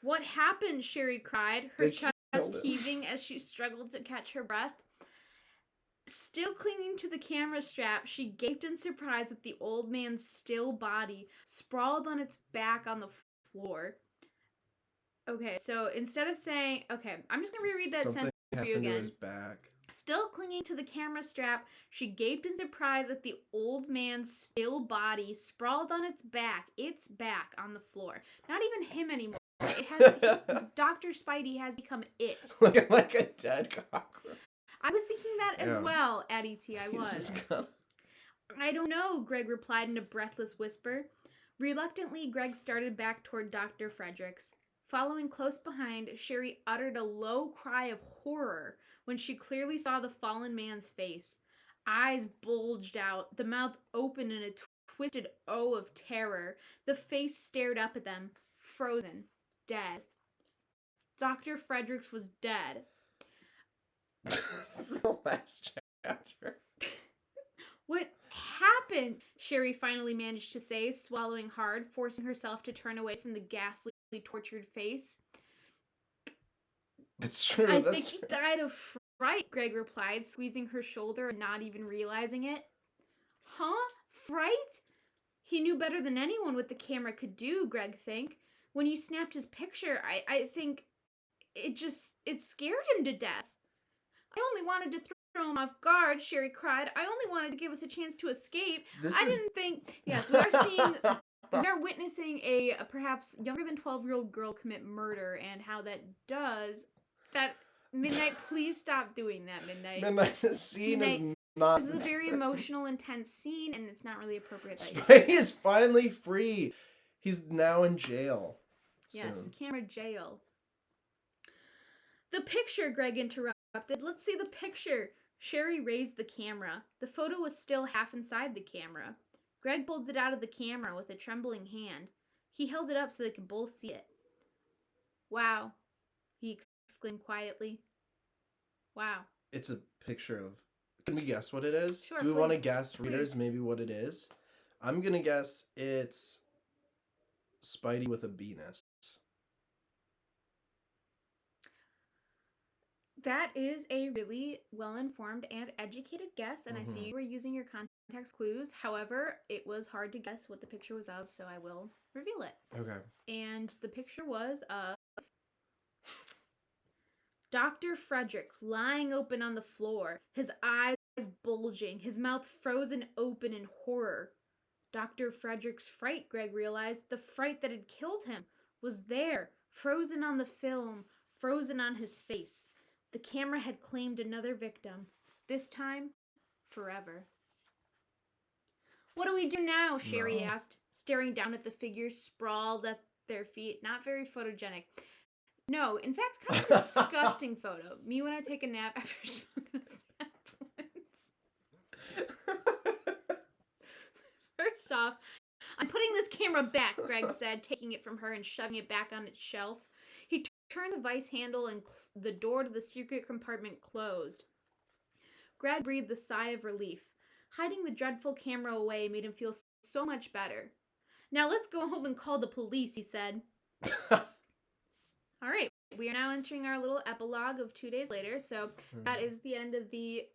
What happened? Sherry cried, her chest heaving as she struggled to catch her breath. Still clinging to the camera strap, she gaped in surprise at the old man's still body, sprawled on its back on the floor. Okay, so instead of saying... Okay, I'm just going to reread that sentence for you again. To his back. Still clinging to the camera strap, she gaped in surprise at the old man's still body, sprawled on its back on the floor. Not even him anymore. Dr. Spidey has become it. Like a dead cockroach. I was thinking that as well, at E.T. I was. I don't know, Greg replied in a breathless whisper. Reluctantly, Greg started back toward Dr. Fredericks. Following close behind, Sherry uttered a low cry of horror when she clearly saw the fallen man's face. Eyes bulged out, the mouth open in a twisted O of terror. The face stared up at them, frozen, dead. Dr. Fredericks was dead. This is the last chapter. What happened? Sherry finally managed to say, swallowing hard, forcing herself to turn away from the ghastly, tortured face. It's true. I think he died of fright, Greg replied, squeezing her shoulder and not even realizing it. Huh? Fright? He knew better than anyone what the camera could do, Greg think. When you snapped his picture, I think it scared him to death. I only wanted to throw him off guard, Sherry cried. I only wanted to give us a chance to escape. Didn't think... Yes, we are witnessing a perhaps younger than 12-year-old girl commit murder and how that does... That... Midnight, please stop doing that, Midnight. Midnight, this scene is not... This is a very emotional, intense scene, and it's not really appropriate. Spidey is finally free. He's now in jail. Yes, camera jail. The picture, Greg interrupted. Let's see the picture. Sherry raised the camera. The photo was still half inside the camera. Greg pulled it out of the camera with a trembling hand. He held it up so they could both see it. Wow, he exclaimed quietly. Wow. It's a picture of... Can we guess what it is? Sure, Do we please. want to guess, readers, maybe what it is? I'm going to guess it's Spidey with a penis. That is a really well-informed and educated guess, and I see you were using your context clues. However, it was hard to guess what the picture was of, so I will reveal it. Okay. And the picture was of Dr. Frederick lying open on the floor, his eyes bulging, his mouth frozen open in horror. Dr. Frederick's fright, Greg realized, the fright that had killed him, was there, frozen on the film, frozen on his face. The camera had claimed another victim, this time forever. What do we do now? Sherry asked, staring down at the figures sprawled at their feet. Not very photogenic. No, in fact, kind of disgusting photo. Me when I take a nap after smoking a fat. First off, I'm putting this camera back, Greg said, taking it from her and shoving it back on its shelf. He turned the vice handle and the door to the secret compartment closed. Greg breathed a sigh of relief. Hiding the dreadful camera away made him feel so much better. Now let's go home and call the police, he said. All right, we are now entering our little epilogue of 2 days later, so that is the end of the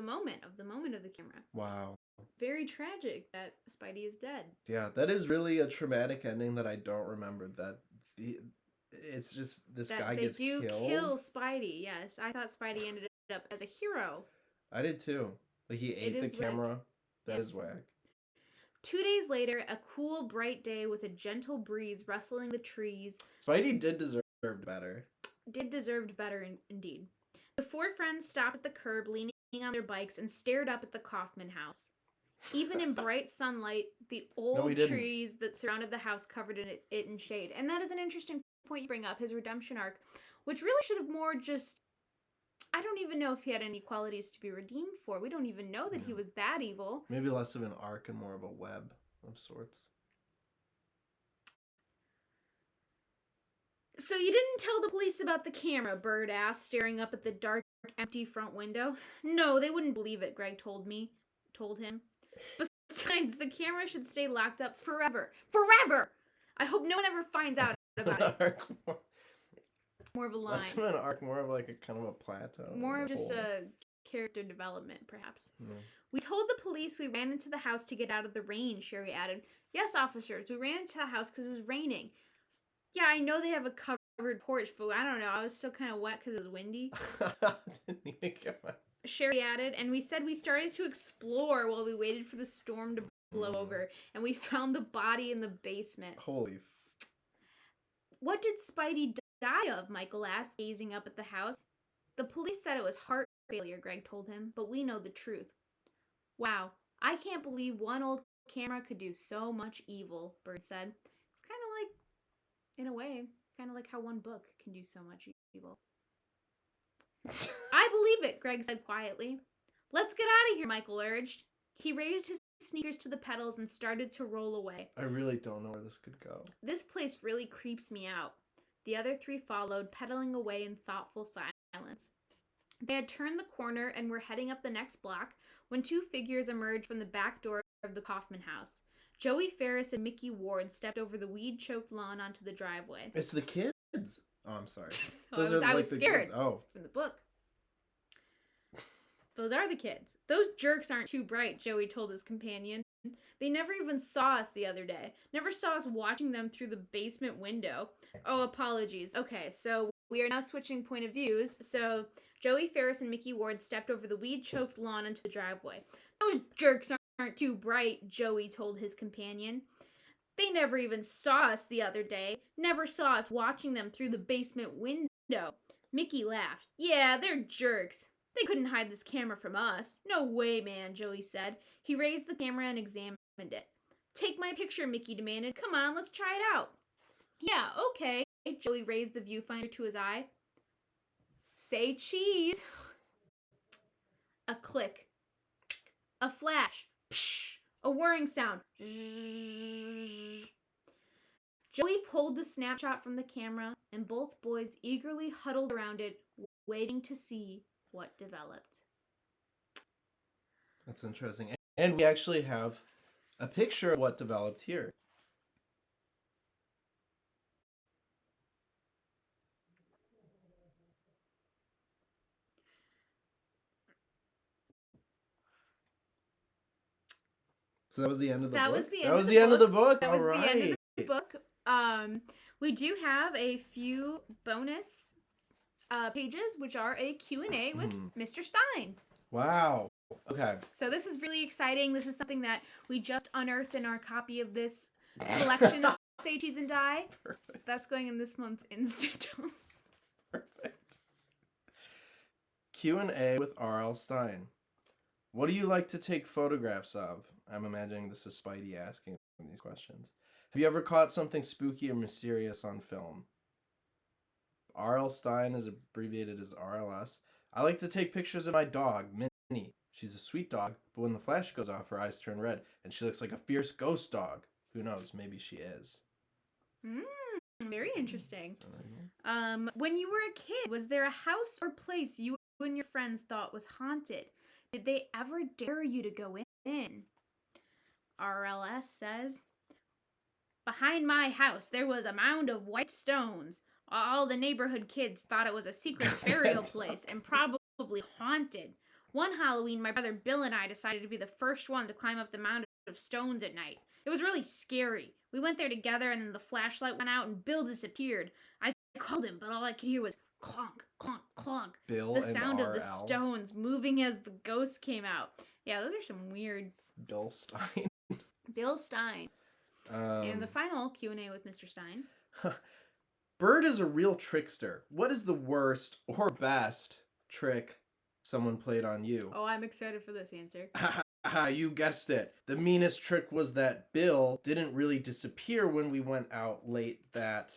moment of the camera. Wow. Very tragic that Spidey is dead. Yeah, that is really a traumatic ending that I don't remember. It's just this guy gets killed. They do kill Spidey, yes. I thought Spidey ended up as a hero. I did too. Like he ate the camera. That is whack. 2 days later, a cool, bright day with a gentle breeze rustling the trees. Spidey did deserve better. Deserved better, indeed. The four friends stopped at the curb, leaning on their bikes, and stared up at the Kaufman house. Even in bright sunlight, the old trees that surrounded the house covered it in shade. And that is an interesting point you bring up, his redemption arc, which really should have more just... I don't even know if he had any qualities to be redeemed for. We don't even know that he was that evil. Maybe less of an arc and more of a web of sorts. So you didn't tell the police about the camera, Bird asked, staring up at the dark, empty front window. No, they wouldn't believe it, Greg told him. Besides, the camera should stay locked up forever. Forever! I hope no one ever finds out about it. More of a line. Less of an arc, more of like a kind of a plateau. More of just a character development, perhaps. We told the police we ran into the house to get out of the rain, Sherry added. Yes, officers, we ran into the house because it was raining. Yeah, I know they have a covered porch, but I don't know. I was still kind of wet because it was windy. Sherry added, and we said we started to explore while we waited for the storm to blow over, and we found the body in the basement. Holy. What did Spidey die of? Michael asked, gazing up at the house. The police said it was heart failure, Greg told him, but we know the truth. Wow, I can't believe one old camera could do so much evil, Bird said. It's kind of like, in a way, kind of like how one book can do so much evil. I believe it, Greg said quietly. Let's get out of here, Michael urged. He raised his sneakers to the pedals and started to roll away. I really don't know where this could go. This place really creeps me out. The other three followed, pedaling away in thoughtful silence. They had turned the corner and were heading up the next block when two figures emerged from the back door of the Kaufman house. Joey Ferris and Mickey Ward stepped over the weed-choked lawn onto the driveway. It's the kids. Oh, I'm sorry. I was scared from the book. Those are the kids. Those jerks aren't too bright, Joey told his companion. They never even saw us the other day. Never saw us watching them through the basement window. Oh, apologies. Okay, so we are now switching point of views. So Joey Ferris and Mickey Ward stepped over the weed-choked lawn into the driveway. Those jerks aren't too bright, Joey told his companion. They never even saw us the other day. Never saw us watching them through the basement window. Mickey laughed. Yeah, they're jerks. They couldn't hide this camera from us. No way, man, Joey said. He raised the camera and examined it. Take my picture, Mickey demanded. Come on, let's try it out. Yeah, okay. Joey raised the viewfinder to his eye. Say cheese. A click. A flash. A whirring sound. Joey pulled the snapshot from the camera, and both boys eagerly huddled around it, waiting to see what developed. That's interesting. And we actually have a picture of what developed here. So that was the end of the book? That was the end of the book? That All was right. the end of the book. We do have a few bonus pages, which are a Q&A with Mr. Stein. Wow. Okay. So this is really exciting. This is something that we just unearthed in our copy of this collection of Say Cheese and Die. Perfect. That's going in this month's Instant. Perfect. Q&A with R.L. Stein. What do you like to take photographs of? I'm imagining this is Spidey asking these questions. Have you ever caught something spooky or mysterious on film? R.L. Stein is abbreviated as RLS. I like to take pictures of my dog, Minnie. She's a sweet dog, but when the flash goes off, her eyes turn red, and she looks like a fierce ghost dog. Who knows? Maybe she is. Very interesting. When you were a kid, was there a house or place you and your friends thought was haunted? Did they ever dare you to go in? RLS says, behind my house there was a mound of white stones. All the neighborhood kids thought it was a secret burial place and probably haunted. One Halloween, my brother Bill and I decided to be the first ones to climb up the mound of stones at night. It was really scary. We went there together, and then the flashlight went out and Bill disappeared. I called him, but all I could hear was clonk, clonk, clonk. Bill the and sound R.L. of the stones moving as the ghost came out. Yeah, those are some weird... Bill Stein. Bill Stein. And the final Q&A with Mr. Stein. Bird is a real trickster. What is the worst or best trick someone played on you? Oh, I'm excited for this answer. You guessed it. The meanest trick was that Bill didn't really disappear when we went out late that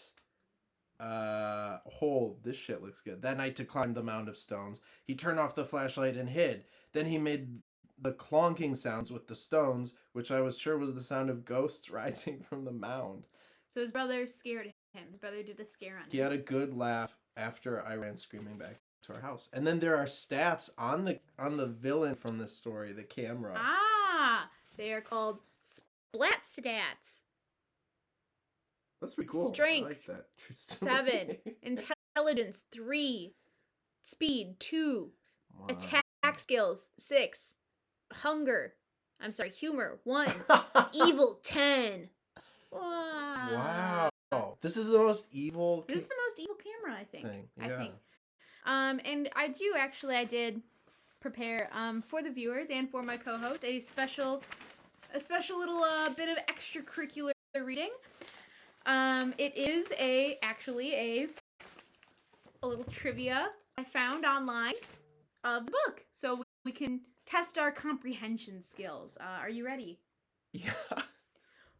this shit looks good. That night to climb the mound of stones. He turned off the flashlight and hid. Then he made the clonking sounds with the stones, which I was sure was the sound of ghosts rising from the mound. So his brother scared him. His brother did a scare on him. He had a good laugh after I ran screaming back to our house. And then there are stats on the villain from this story, the camera. They are called splat stats. That's pretty cool. Strength, I like that. 7. Intelligence, 3. Speed, 2. Wow. Attack skills, 6. Humor, 1. Evil, 10. Wow. This is the most evil... This is the most evil camera, I think. Yeah. I think. And I did prepare for the viewers and for my co-host a special little bit of extracurricular reading. It is a little trivia I found online of the book, so we can test our comprehension skills. Are you ready? Yeah.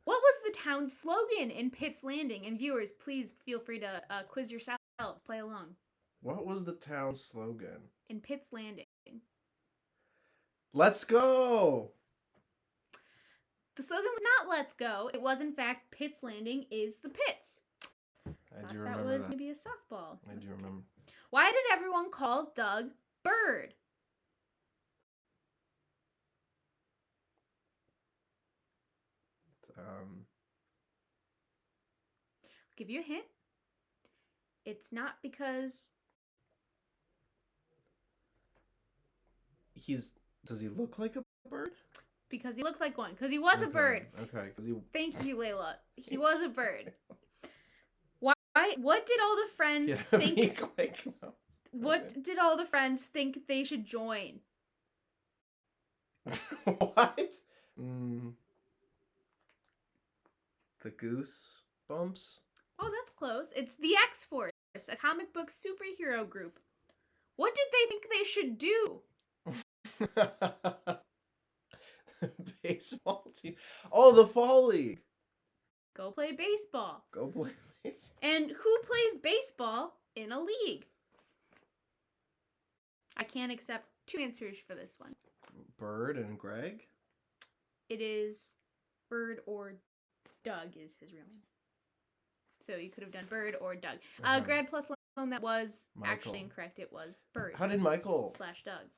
What was the town's slogan in Pitt's Landing? And viewers, please feel free to quiz yourself, play along. What was the town's slogan? In Pitt's Landing. Let's go! The slogan was not "Let's go." It was, in fact, Pitt's Landing is the pits. I do remember that was that. maybe a softball. I do remember. Why did everyone call Doug Bird? I'll give you a hint. It's not because... Does he look like a bird? Because he looked like one. Because he was a bird. Okay, because he... Thank you, Layla. He was a bird. Why? What did all the friends think... What did all the friends think they should join? What? The Goose Bumps? Oh, that's close. It's the X-Force, a comic book superhero group. What did they think they should do? Baseball team. Oh, the Fall League. Go play baseball. Go play baseball. And who plays baseball in a league? I can't accept two answers for this one. Bird and Greg? It is Bird or Doug is his real name. So you could have done Bird or Doug. Grad plus loan, that was Michael. actually incorrect. It was Bird. How did Michael? / Doug.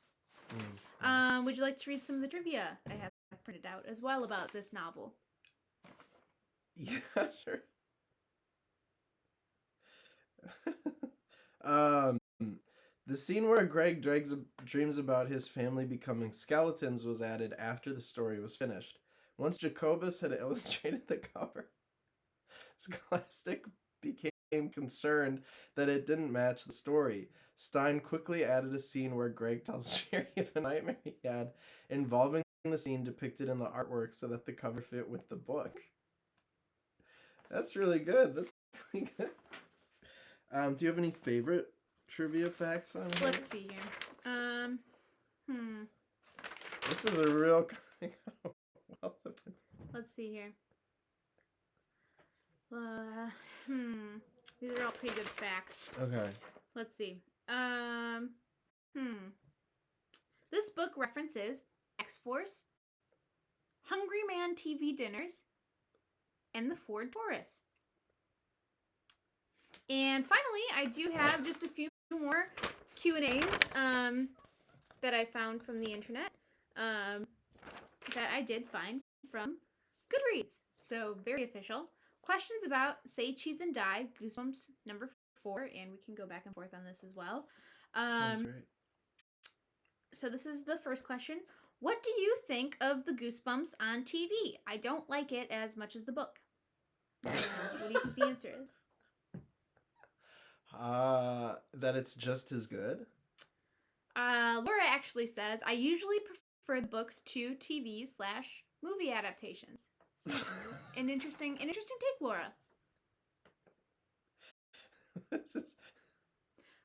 Mm. Would you like to read some of the trivia I have printed out as well about this novel? Yeah, sure. The scene where Greg dreams about his family becoming skeletons was added after the story was finished. Once Jacobus had illustrated the cover, Scholastic became concerned that it didn't match the story. Stein quickly added a scene where Greg tells Sherry of a nightmare he had involving the scene depicted in the artwork so that the cover fit with the book. That's really good. That's really good. Do you have any favorite trivia facts on here? Let's see here. This is a real Let's see here. These are all pretty good facts. Okay. Let's see. This book references X-Force, Hungry Man TV dinners, and the Ford Taurus. And finally, I do have just a few more Q&As that I found from the internet that I did find from Goodreads. So, very official. Questions about Say Cheese and Die, Goosebumps number 4, and we can go back and forth on this as well. Sounds great. So this is the first question. What do you think of the Goosebumps on TV? I don't like it as much as the book. What do you think the answer is? That it's just as good. Laura actually says, I usually prefer the books to TV / movie adaptations. An interesting take, Laura.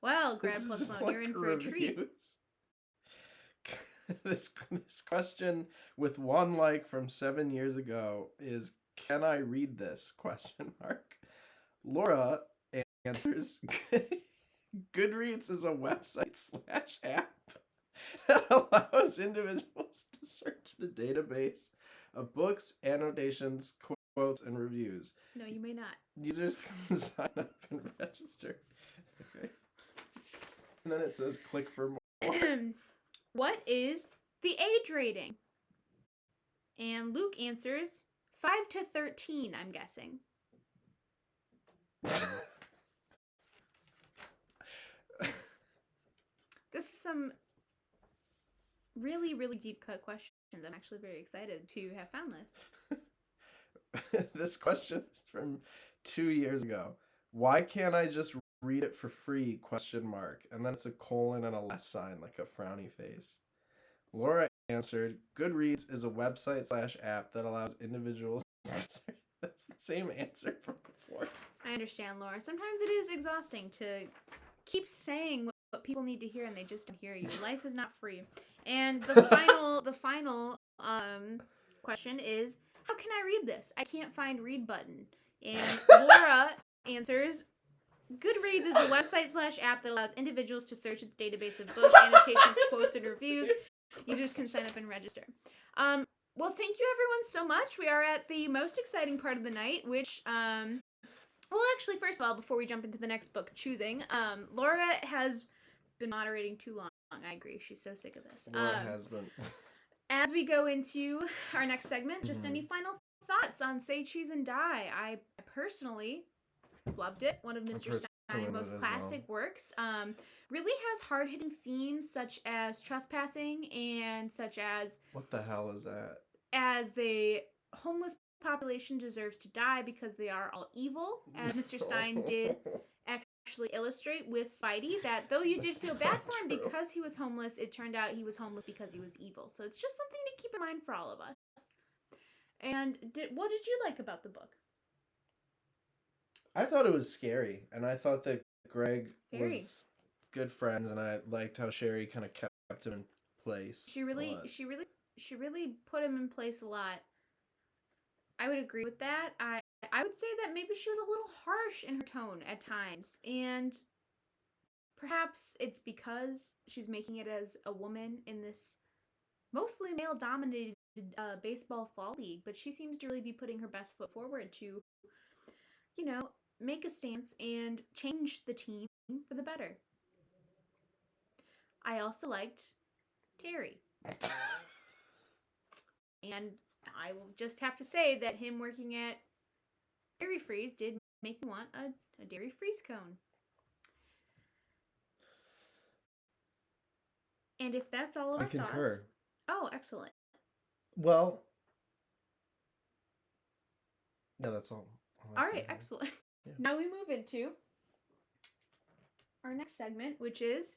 Well, Grad plus loan, you're in for a treat. This question with one like from 7 years ago is, can I read this? ? Laura answers, Goodreads is a website / app that allows individuals to search the database of books, annotations, quotes, and reviews. No, you may not. Users can sign up and register. Okay. And then it says click for more. What is the age rating? And Luke answers 5 to 13, I'm guessing. This is some really, really deep cut questions. I'm actually very excited to have found this. This question is from 2 years ago. Why can't I just read it for free? ? And then it's a colon and a less sign, like a frowny face. Laura answered, Goodreads is a website / app that allows individuals to search. That's the same answer from before. I understand, Laura. Sometimes it is exhausting to keep saying what people need to hear and they just don't hear you. Life is not free. And the final question is, how can I read this? I can't find read button. And Laura answers, Goodreads is a website / app that allows individuals to search its database of books, annotations, quotes, and reviews. Users can sign up and register. Well, thank you everyone so much. We are at the most exciting part of the night, which, well, actually, first of all, before we jump into the next book, Choosing, Laura has been moderating too long. I agree. She's so sick of this. Laura has been. As we go into our next segment, just any final thoughts on Say Cheese and Die? I personally loved it. One of Mr. Stein's most classic works. Really has hard-hitting themes such as trespassing and such as... What the hell is that? As the homeless population deserves to die because they are all evil, as Mr. Stein did actually illustrate with Spidey, that though you did feel bad for him because he was homeless, it turned out he was homeless because he was evil. So it's just something to keep in mind for all of us. And what did you like about the book? I thought it was scary, and I thought that Greg was good friends, and I liked how Sherry kind of kept him in place. She really put him in place a lot. I would agree with that. I would say that maybe she was a little harsh in her tone at times, and Perhaps it's because she's making it as a woman in this mostly male-dominated baseball fall league, but she seems to really be putting her best foot forward to, make a stance and change the team for the better. I also liked Terry. And I will just have to say that him working at Dairy Freeze did make me want a Dairy Freeze cone. And if that's all of our I concur. thoughts... Oh, excellent. Well, yeah, that's all. All right, excellent. Yeah. Now we move into our next segment, which is,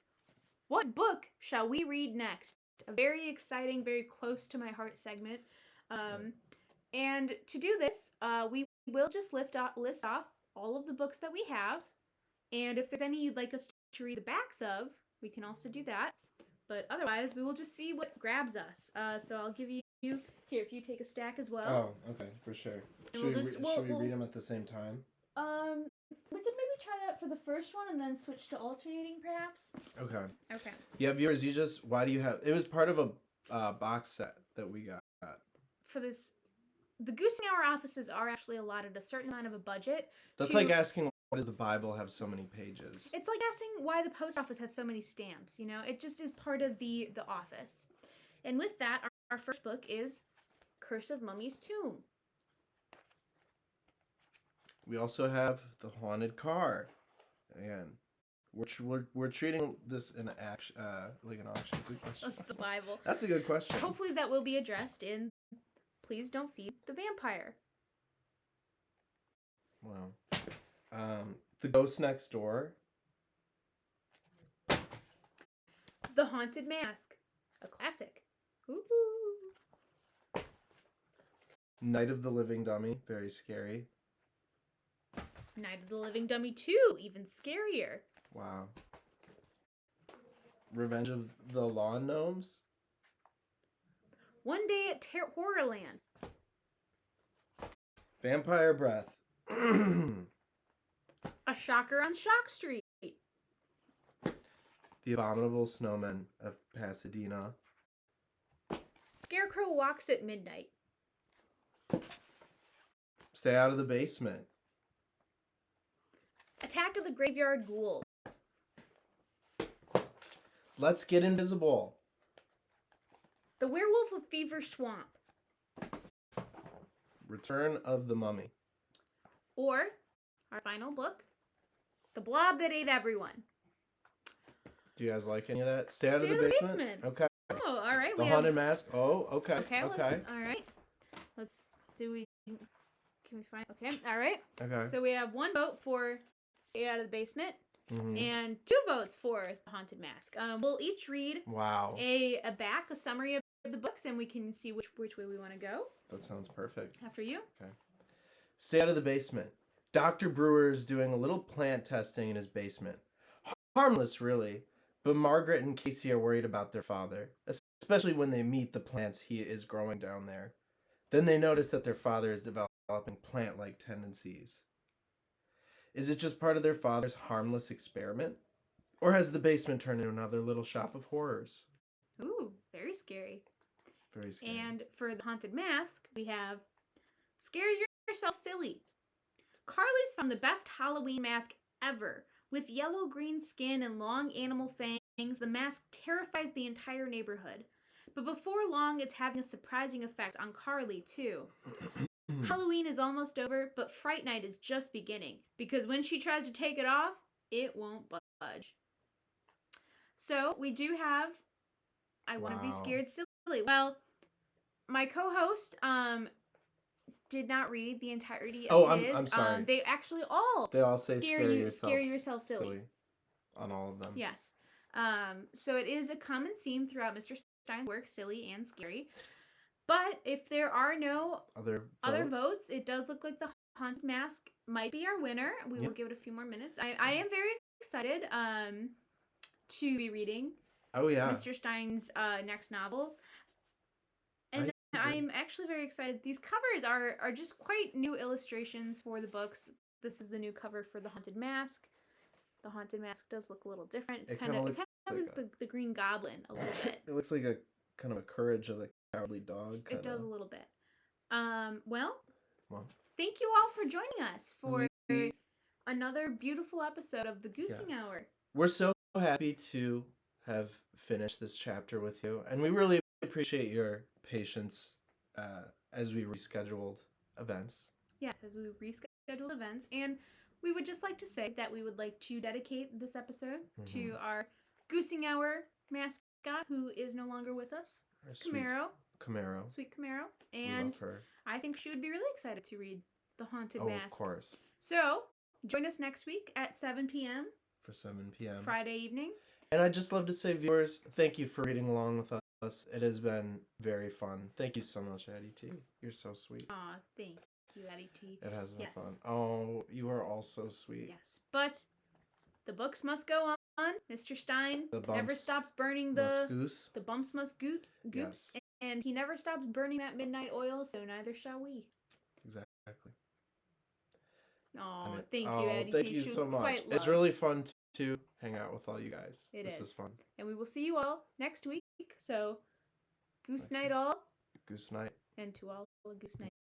what book shall we read next? A very exciting, very close to my heart segment. And to do this, we will just list off all of the books that we have. And if there's any you'd like us to read the backs of, we can also do that. But otherwise, we will just see what grabs us. So I'll give you... Here, if you take a stack as well. Oh, okay, for sure. And Should we read them at the same time? We could maybe try that for the first one and then switch to alternating, perhaps. Okay. Okay. Yeah, viewers, why do you have... It was part of a box set that we got. For this... The Goosing Hour offices are actually allotted a certain amount of a budget. That's like asking, why does the Bible have so many pages? It's like asking why the post office has so many stamps, It just is part of the office. And with that, our first book is Curse of Mummy's Tomb. We also have The Haunted Car. Again, we're treating this in action, like an auction. Good question. That's the Bible. That's a good question. Hopefully that will be addressed in Please Don't Feed the Vampire. Wow. The Ghost Next Door. The Haunted Mask. A classic. Ooh. Night of the Living Dummy. Very scary. Night of the Living Dummy 2. Even scarier. Wow. Revenge of the Lawn Gnomes. One Day at Horrorland. Vampire Breath. A Shocker on Shock Street. The Abominable Snowmen of Pasadena. Scarecrow Walks at Midnight. Stay Out of the Basement. Attack of the Graveyard Ghouls. Let's Get Invisible. The Werewolf of Fever Swamp. Return of the Mummy. Or, our final book, The Blob That Ate Everyone. Do you guys like any of that? Stay Out of the Basement? Okay. Oh, all right. The Haunted Mask. Oh, okay. Okay. All right. Can we find... Okay, all right. Okay. So we have one vote for Stay Out of the Basement. Mm-hmm. And 2 votes for The Haunted Mask. We'll each read a summary of the books, and we can see which way we want to go. That sounds perfect. After you. Okay. Stay Out of the Basement. Dr. Brewer is doing a little plant testing in his basement. Harmless, really, but Margaret and Casey are worried about their father, especially when they meet the plants he is growing down there. Then they notice that their father is developing plant-like tendencies. Is it just part of their father's harmless experiment? Or has the basement turned into another little shop of horrors? Ooh, very scary. Very scary. And for The Haunted Mask, we have Scare Yourself Silly. Carly's found the best Halloween mask ever. With yellow-green skin and long animal fangs, the mask terrifies the entire neighborhood. But before long, it's having a surprising effect on Carly, too. Halloween is almost over, but Fright Night is just beginning, because when she tries to take it off, it won't budge. So, we do have I Want to Be Scared Silly. Well, my co-host did not read the entirety of his. I'm sorry. They actually all say Scare Yourself Silly. On all of them. Yes. So it is a common theme throughout Mr. Stein's work, silly and scary. But if there are no other votes, it does look like The Haunted Mask might be our winner. We will give it a few more minutes. I am very excited to be reading Mr. Stein's next novel. And I'm actually very excited. These covers are just quite new illustrations for the books. This is the new cover for The Haunted Mask. The haunted mask does look a little different. It's It kind kinda of looks like the Green Goblin a little bit. It looks like a kind of a Courage of the Cowardly Dog. It does a little bit. Well, Well, thank you all for joining us for we another beautiful episode of the Goosing yes. Hour. We're so happy to have finished this chapter with you, and we really appreciate your patience as we rescheduled events. Yes, as we rescheduled events, and we would just like to say that we would like to dedicate this episode to our Goosing Hour mascot, who is no longer with us, Our Camaro. Sweet Camaro. And we love her. I think she would be really excited to read The Haunted Mask. Of course. So, join us next week at 7 p.m. For 7 p.m. Friday evening. And I'd just love to say, viewers, thank you for reading along with us. It has been very fun. Thank you so much, Addie T. You're so sweet. Aw, thank you, Addie T. It has been fun. Oh, you are all so sweet. Yes, but the books must go on. Mr. Stein never stops burning the bumps must goops, yes. And he never stops burning that midnight oil, so neither shall we. Exactly. Oh, thank you, Eddie. Thank you so much. It's really fun to hang out with all you guys. This is fun. And we will see you all next week. So, goose night all. Goose night. And to all a goose night.